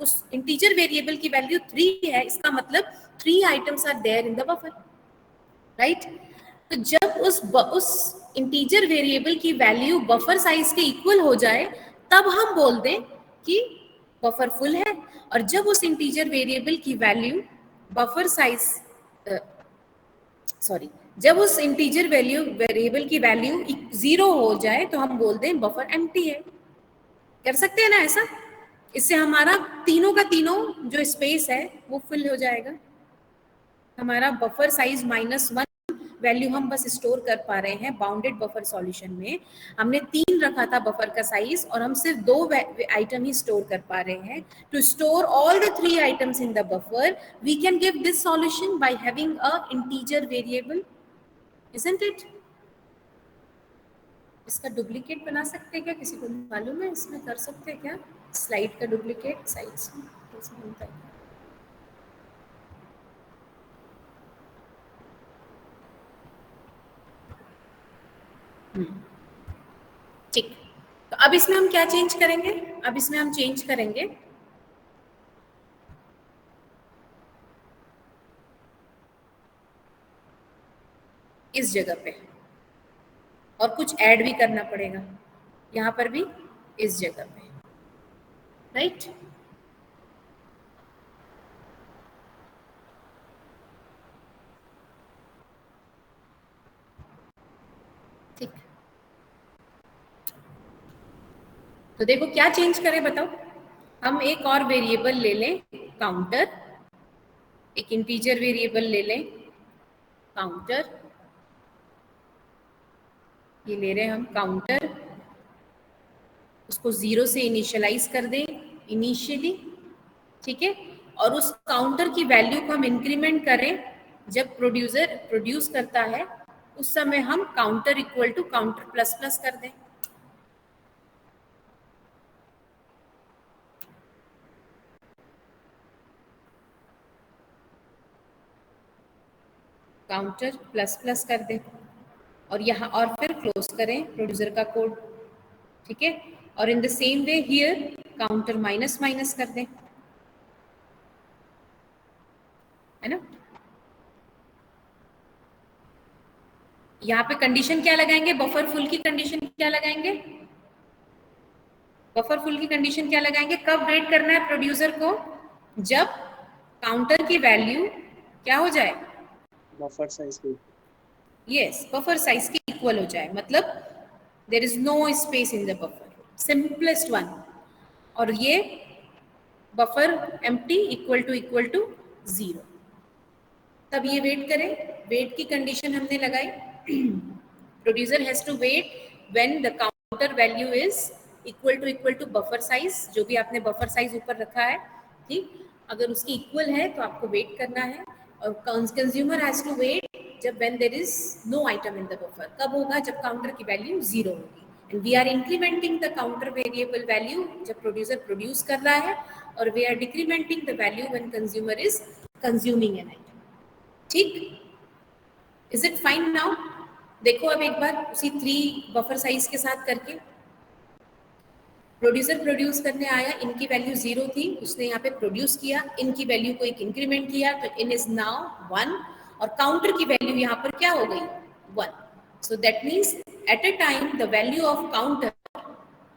उस इंटीजर वेरिएबल की वैल्यू 3 है, इसका मतलब 3 items are there in the buffer, right? तो जब उस इंटीजर वेरिएबल की वैल्यू बफर साइज के इक्वल हो जाए तब हम बोल दें कि बफर फुल है, और जब उस इंटीजर वेरिएबल की वैल्यू बफर साइज जब उस इंटीजर वेरिएबल की वैल्यू 0 हो जाए तो हम बोल दें बफर एम्प्टी है। कर सकते हैं ना ऐसा? इससे हमारा तीनों का तीनों जो स्पेस है वो फिल हो जाएगा। हमारा बफर साइज -1 वैल्यू हम बस स्टोर कर पा रहे हैं बाउंडेड बफर सॉल्यूशन में। हमने 3 रखा था बफर का साइज और हम सिर्फ 2 आइटम ही स्टोर कर पा रहे हैं। To store all the 3 items in the buffer we can give this solution by having a integer variable, isn't it? इसका डुप्लीकेट बना सकते हैं क्या? किसी को मालूम है इसमें कर सकते हैं क्या? स्लाइड का डुप्लीकेट साइड्स में कैसे बनता है? ठीक, तो अब इसमें हम क्या चेंज करेंगे? अब इसमें हम चेंज करेंगे इस जगह पे, और कुछ ऐड भी करना पड़ेगा यहाँ पर भी इस जगह पे, राइट? ठीक, तो देखो क्या चेंज करें बताओ। हम एक और वेरिएबल ले लें काउंटर, एक इंटीजर वेरिएबल ले लें काउंटर, ये ले रहे हैं हम काउंटर, उसको 0 से इनिशियलाइज कर दें इनिशियली, ठीक है? और उस काउंटर की वैल्यू को हम इंक्रीमेंट करें जब प्रोड्यूसर प्रोड्यूस करता है, उस समय हम counter equal to counter plus plus कर दें। काउंटर प्लस प्लस कर दें और यहाँ और फिर क्लोज करें प्रोड्यूसर का कोड, ठीक है? और इन the same way here counter minus minus कर दें, है ना? यहाँ पे कंडीशन क्या लगाएंगे? बफर फुल की कंडीशन क्या लगाएंगे? बफर फुल की कंडीशन क्या लगाएंगे? कब वेट करना है प्रोड्यूसर को? जब काउंटर की वैल्यू क्या हो जाए? बफर साइज की, यस, बफर साइज के इक्वल हो जाए, मतलब there is no space in the buffer, simplest one. और ये बफर एम्प्टी इक्वल टू 0, तब ये वेट करें। वेट की कंडीशन हमने लगाई, producer has to wait when the counter value is equal to buffer size, जो भी आपने बफर साइज ऊपर रखा है, ठीक? अगर उसकी इक्वल है तो आपको वेट करना है। और कंज्यूमर हैज टू वेट जब when there is no item in the buffer. कब होगा? जब काउंटर की वैल्यू 0 होगी। And we are incrementing the counter variable value जब प्रोड्यूसर प्रोड्यूस कर रहा है, और we are decrementing the value when consumer is consuming an item, ठीक? Is it fine now? देखो अब एक बार उसी 3 बफर साइज के साथ करके। प्रोड्यूसर प्रोड्यूस करने आया, इनकी वैल्यू 0 थी, उसने यहाँ पे प्रोड्यूस किया, इनकी वैल्यू को एक इंक्रीमेंट किया, तो इन इज नाउ 1, और काउंटर की वैल्यू यहाँ पर क्या हो गई? 1। So that means eight a time the value of counter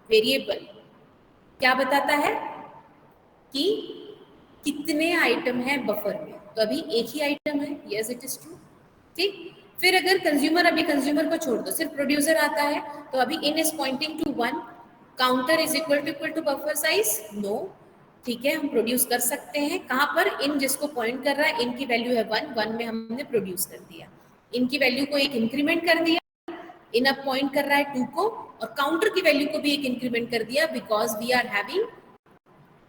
variable क्या बताता है कि कितने आइटम है बफर में। तो अभी एक ही आइटम है, यस इट इज ट्रू, ठीक? फिर अगर कंज्यूमर, अभी कंज्यूमर को छोड़ दो, सिर्फ प्रोड्यूसर आता है, तो अभी in is pointing to 1, counter is equal to buffer size, no, ठीक है? हम प्रोड्यूस कर सकते हैं। कहाँ पर? इन जिसको पॉइंट कर रहा है, इनकी वैल्यू है 1 में हमने प्रोड्यूस कर दिया, इनकी वैल्यू को एक इंक्रीमेंट कर दिया, इन अब पॉइंट कर रहा है 2 को, और काउंटर की वैल्यू को भी एक इंक्रीमेंट कर दिया, because we are having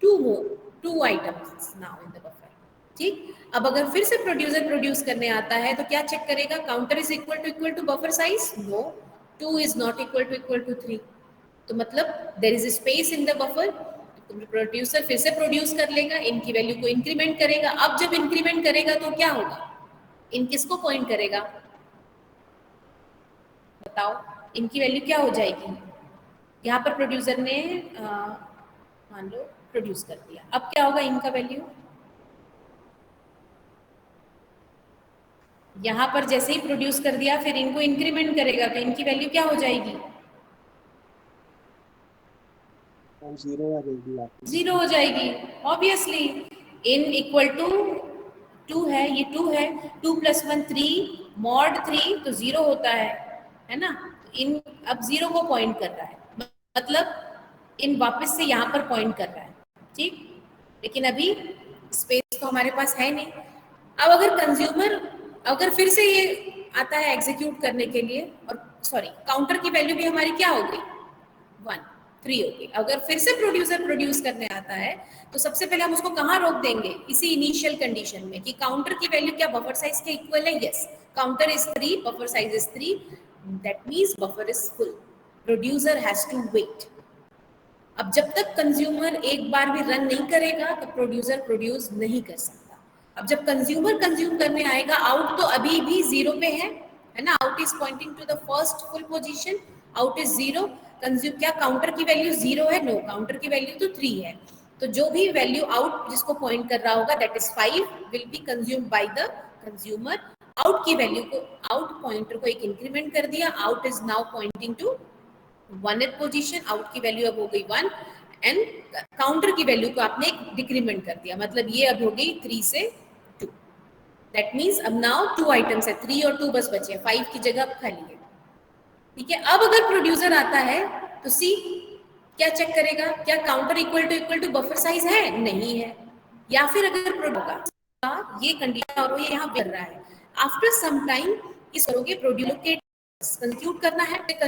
2 items now in the buffer, ठीक? अब अगर फिर से प्रोड्यूसर प्रोड्यूस करने आता है तो क्या चेक करेगा? Counter is equal to buffer size, no, 2 is not equal to 3, तो मतलब there is space in the buffer. Producer फिर से प्रोड्यूस कर लेगा, इनकी वैल्यू को इंक्रीमेंट करेगा। अब जब इंक्रीमेंट करेगा तो क्या होगा? इन किसको पॉइंट करेगा? बताओ, इनकी वैल्यू क्या हो जाएगी? यहाँ पर प्रोड्यूसर ने मान लो प्रोड्यूस कर दिया, अब क्या होगा इनका वैल्यू, यहाँ पर जैसे ही प्रोड्यूस कर दिया फिर इनको इंक्रीमेंट करेगा तो इनकी वैल्यू क्या हो जाएगी, जीरो आ जाएगी वापस। जीरो हो जाएगी ऑब्वियसली। इन इक्वल टू 2 है, ये 2 है, 2 + 1 3 मॉड 3 तो 0 होता है ना। इन अब 0 को पॉइंट कर रहा है, मतलब इन वापस से यहाँ पर पॉइंट कर रहा है, ठीक। लेकिन अभी स्पेस तो हमारे पास है नहीं। अब अगर कंज्यूमर अगर फिर से ये आता है एग्जीक्यूट करने के लिए, और सॉरी काउंटर की वैल्यू भी हमारी क्या हो गई 1 3 हो गई। अगर फिर से प्रोड्यूसर प्रोड्यूस करने आता है तो सबसे पहले हम उसको कहाँ रोक देंगे, इसी इनिशियल कंडीशन में कि काउंटर की वैल्यू क्या बफर साइज के इक्वल है, yes counter is 3 buffer size is 3, that means buffer is full, producer has to wait. अब जब तक कंज्यूमर एक बार भी रन नहीं करेगा तो प्रोड्यूसर प्रोड्यूस नहीं कर सकता। अब जब कंज्यूमर कंज्यूम करने आएगा, आउट तो अभी भी 0 पे है ना, out is pointing to the first full position, out is 0, consume क्या काउंटर की वैल्यू 0 है, नो काउंटर की वैल्यू तो 3 है, तो जो भी वैल्यू आउट जिसको पॉइंट कर रहा होगा that is 5 will be consumed by the consumer. Out की वैल्यू को, आउट पॉइंटर को एक इंक्रीमेंट कर दिया, out is now pointing to 1th position, out की वैल्यू अब हो गई 1 एंड काउंटर की वैल्यू को आपने एक डिक्रीमेंट कर दिया, मतलब ये अब हो गई 3 से 2, दैट मींस अब नाउ 2 आइटम्स है, 3 और 2 बस बचे हैं, 5 की जगह अब खाली है, ठीक है। अब अगर प्रोड्यूसर आता है तो सी क्या चेक करेगा, क्या counter equal to buffer size है, नहीं है, या फिर अगर प्रोड्यूसर ये कंडीशन और ये यहाँ कर रहा है, आफ्टर सम टाइम इस करोगे प्रोड्यूसर कंप्यूट करना है, एक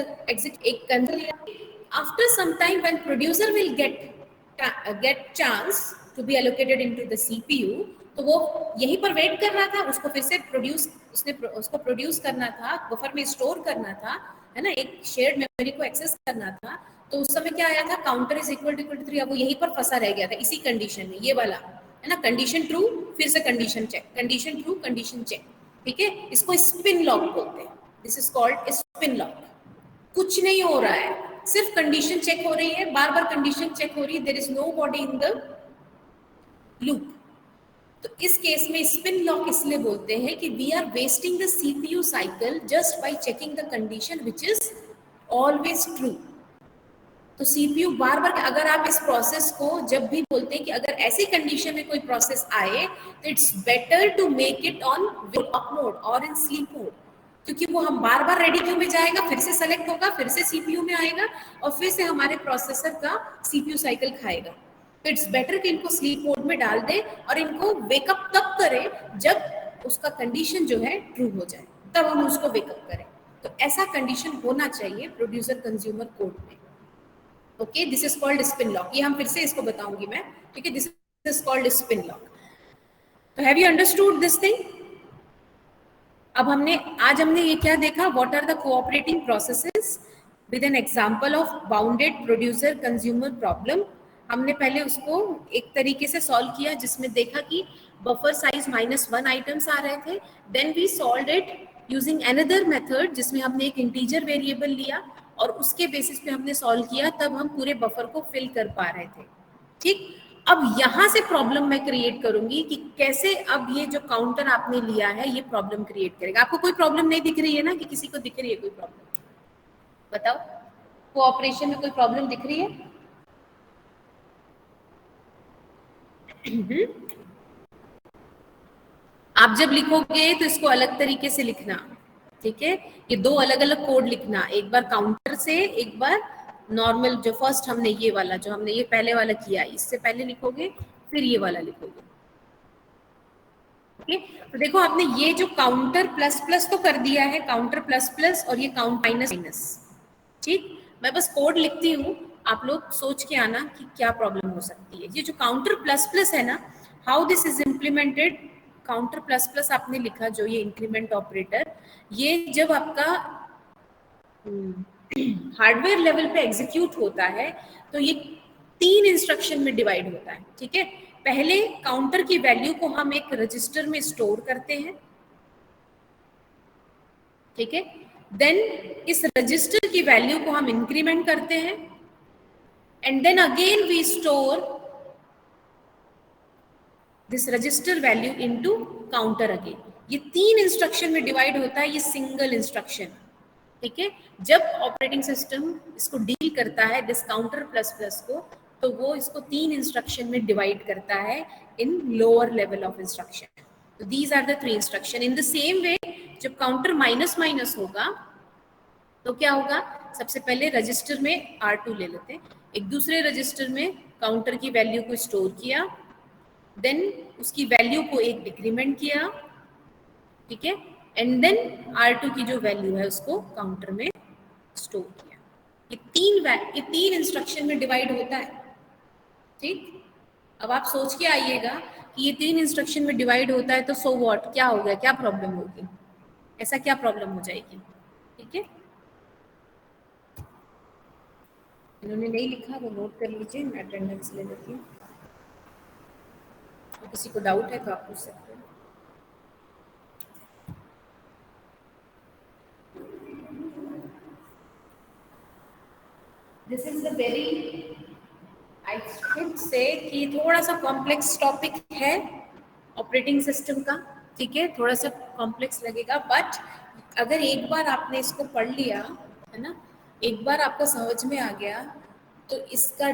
after some time when producer will get chance to be allocated into the CPU, तो वो यहीं पर वेट कर रहा था, उसको फिर से उसको प्रोड्यूस करना था, बफर में स्टोर करना था, है ना, एक शेयर्ड मेमोरी को एक्सेस करना था, तो उस समय क्या आया था काउंटर इज इक्वल टू 3, अब वो यहीं पर फंसा रह गया था इसी कंडीशन में, ये वाला है ना, कंडीशन ट्रू फिर से condition check, condition true condition check, ठीक है। इसको स्पिन लॉक बोलते हैं, this is called spin lock. कुछ नहीं हो रहा है, सिर्फ कंडीशन चेक हो रही है, बार बार कंडीशन चेक हो रही है, there is no body in the loop. तो इस केस में स्पिन लॉक इसलिए बोलते हैं कि we are wasting the CPU cycle just by checking the condition which is always true. तो सीपीयू बार बार, अगर आप इस प्रोसेस को जब भी बोलते हैं कि अगर ऐसी कंडीशन में कोई प्रोसेस आए तो it's better to make it on up mode और इन स्लीप मोड, क्योंकि वो हम बार बार रेडी क्यू में जाएगा, फिर से सेलेक्ट होगा, फिर से सीपीयू में आएगा और फिर से हमारे प्रोसेसर का सीपीयू साइकिल खाएगा। तो इट्स बेटर कि इनको स्लीप मोड में डाल दे और इनको वेकअप तब करें जब उसका कंडीशन जो है ट्रू हो जाए, तब हम उसको वेकअप करें। तो ऐसा कंडीशन होना चाहिए प्रोड्यूसर कंज्यूमर कोड में। Okay, this is called spin lock. ये हम फिर से इसको बताऊंगी मैं, ठीक है, this is called spin lock. तो have you understood this thing? अब आज हमने ये क्या देखा, what are the cooperating processes with an example of bounded producer consumer problem. हमने पहले उसको एक तरीके से सॉल्व किया जिसमें देखा कि बफर साइज -1 आइटम्स आ रहे थे, then we solved it using another method जिसमें हमने एक इंटीजर वेरिएबल लिया और उसके बेसिस पे हमने सॉल्व किया, तब हम पूरे बफर को फिल कर पा रहे थे, ठीक। अब यहाँ से प्रॉब्लम मैं क्रिएट करूंगी कि कैसे अब ये जो काउंटर आपने लिया है ये प्रॉब्लम क्रिएट करेगा। आपको कोई प्रॉब्लम नहीं दिख रही है ना, कि किसी को दिख रही है कोई प्रॉब्लम? बताओ, कोऑपरेशन में कोई प्रॉब्लम दिख रही है? आप जब लिखोगे तो इसको अलग तरीके से लिखना, ठीक है। ये 2 अलग अलग कोड लिखना, एक बार काउंटर से, एक बार नॉर्मल जो फर्स्ट हमने ये वाला जो हमने ये पहले वाला किया, इससे पहले लिखोगे फिर ये वाला लिखोगे, ओके। तो देखो आपने ये जो काउंटर प्लस प्लस तो कर दिया है, काउंटर प्लस प्लस, और ये काउंट माइनस माइनस, ठीक। मैं बस कोड लिखती हूँ, आप लोग सोच के आना कि क्या प्रॉब्लम हो सकती है। ये जो काउंटर प्लस प्लस है ना, how this is implemented, counter plus plus आपने लिखा जो ये इंक्रीमेंट ऑपरेटर, ये जब आपका हार्डवेयर लेवल पे एग्जीक्यूट होता है तो ये 3 इंस्ट्रक्शन में डिवाइड होता है, ठीक है। पहले काउंटर की वैल्यू को हम एक रजिस्टर में स्टोर करते हैं, ठीक है। देन इस रजिस्टर की वैल्यू को हम इंक्रीमेंट करते हैं, and then again we store this register value into counter again. ये 3 इंस्ट्रक्शन में डिवाइड होता है ये सिंगल इंस्ट्रक्शन, ठीक है। जब ऑपरेटिंग सिस्टम इसको डील करता है दिस काउंटर प्लस प्लस को, तो वो इसको 3 इंस्ट्रक्शन में डिवाइड करता है in lower level of instruction. तो these are the 3 instruction. In the same way जब काउंटर माइनस माइनस होगा तो क्या होगा, सबसे पहले रजिस्टर में R2 ले लेते हैं, एक दूसरे रजिस्टर में काउंटर की वैल्यू को स्टोर किया, देन उसकी वैल्यू को एक डिक्रीमेंट किया, ठीक है, एंड देन R2 की जो वैल्यू है उसको काउंटर में स्टोर किया। ये तीन इंस्ट्रक्शन में डिवाइड होता है, ठीक। अब आप सोच के आइएगा कि ये 3 इंस्ट्रक्शन में डिवाइड होता है तो सो व्हाट, क्या हो गया, क्या प्रॉब्लम होगी, ऐसा क्या प्रॉब्लम हो जाएगी, ठीक है। इन्होंने नहीं लिखा वो नोट कर लीजिए, मैं अटेंडेंस ले लेती हूँ। किसी को डाउट है तो आप पूछ सकते हैं। This is the very, I should say कि थोड़ा सा कॉम्प्लेक्स टॉपिक है ऑपरेटिंग सिस्टम का, ठीक है, थोड़ा सा कॉम्प्लेक्स लगेगा, बट अगर एक बार आपने इसको पढ़ लिया है ना, एक बार आपको समझ में आ गया तो इसका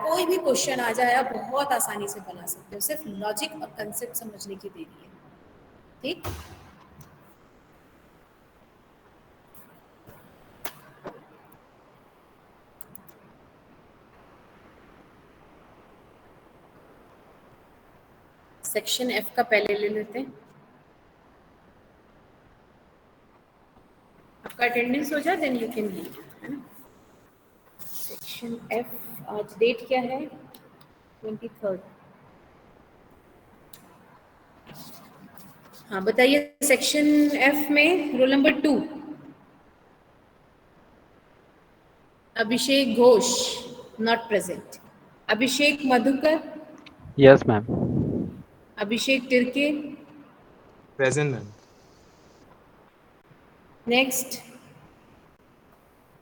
कोई भी क्वेश्चन आ जाए आप बहुत आसानी से बना सकते हो, सिर्फ लॉजिक और कंसेप्ट समझने की देरी है, ठीक। सेक्शन F का पहले ले लेते हैं, आपका अटेंडेंस हो जाए देन यू कैन लीव, है ना। सेक्शन F, आज डेट क्या है, 23। हाँ बताइए, सेक्शन F में roll number 2 Abhishek Ghosh not present, Abhishek Madhukar, yes ma'am. Abhishek Tirkey, present ma'am. Next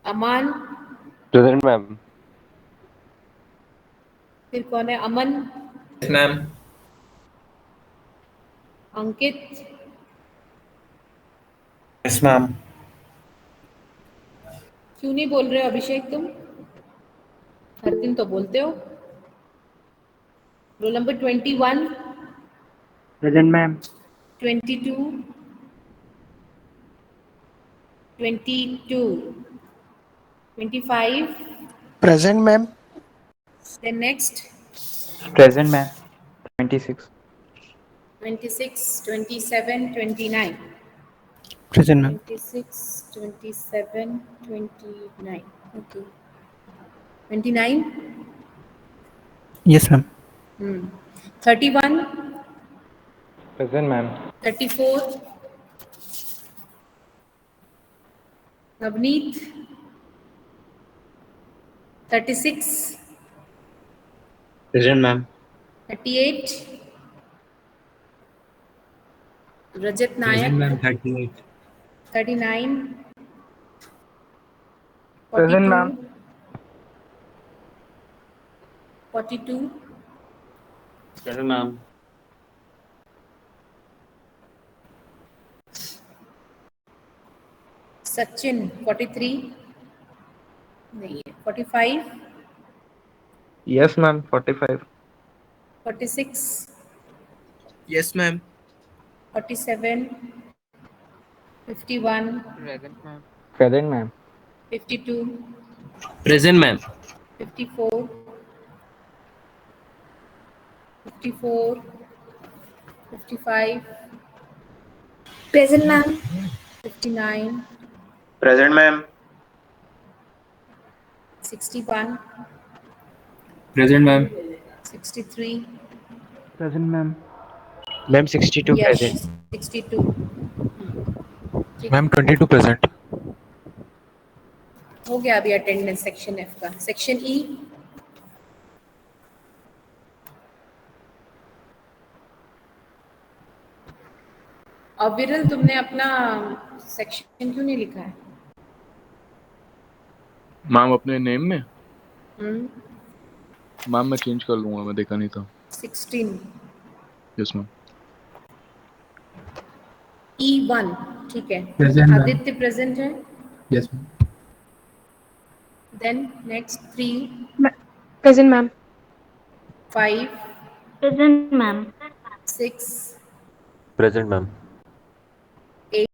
Aman, present ma'am. फिर कौन है, Aman, ma'am. Ankit, yes ma'am. क्यों नहीं बोल रहे हो अभिषेक, तुम हर दिन तो बोलते हो। Roll number 21, present ma'am. 22, 22, 25, present ma'am. then next present ma'am. 26। 26, 27, 29, present ma'am. 26, 27, 29, okay, 29, yes ma'am. 31, present ma'am. 34, Navneet, 36, present ma'am. 38, Rajat present Nayak, ma'am. 38। 39, present 42, ma'am. 42, present ma'am. Sachin 43, नहीं है, 45, yes ma'am. 45। 46, Yes, ma'am. 47, 51, present ma'am. Present ma'am. 52, Present, ma'am. 54, 54, 55, Present, ma'am. 59, present ma'am. 61, present ma'am. 63, present ma'am. Ma'am 62 यश प्रेजेंट। 62, ma'am 22 present. हो गया अभी अटेंडेंस सेक्शन F का। सेक्शन E, और विरल तुमने अपना सेक्शन क्यों नहीं लिखा है? मैम अपने नेम में हम्म, मैम मैं चेंज कर लूंगा, मैं देखा नहीं था। 16. Yes ma'am. E1 ठीक है। Present, ma'am. आदित्य प्रेजेंट है। Yes, ma'am. Then next 3, Present, ma'am. 5, Present, ma'am. 6, present ma'am.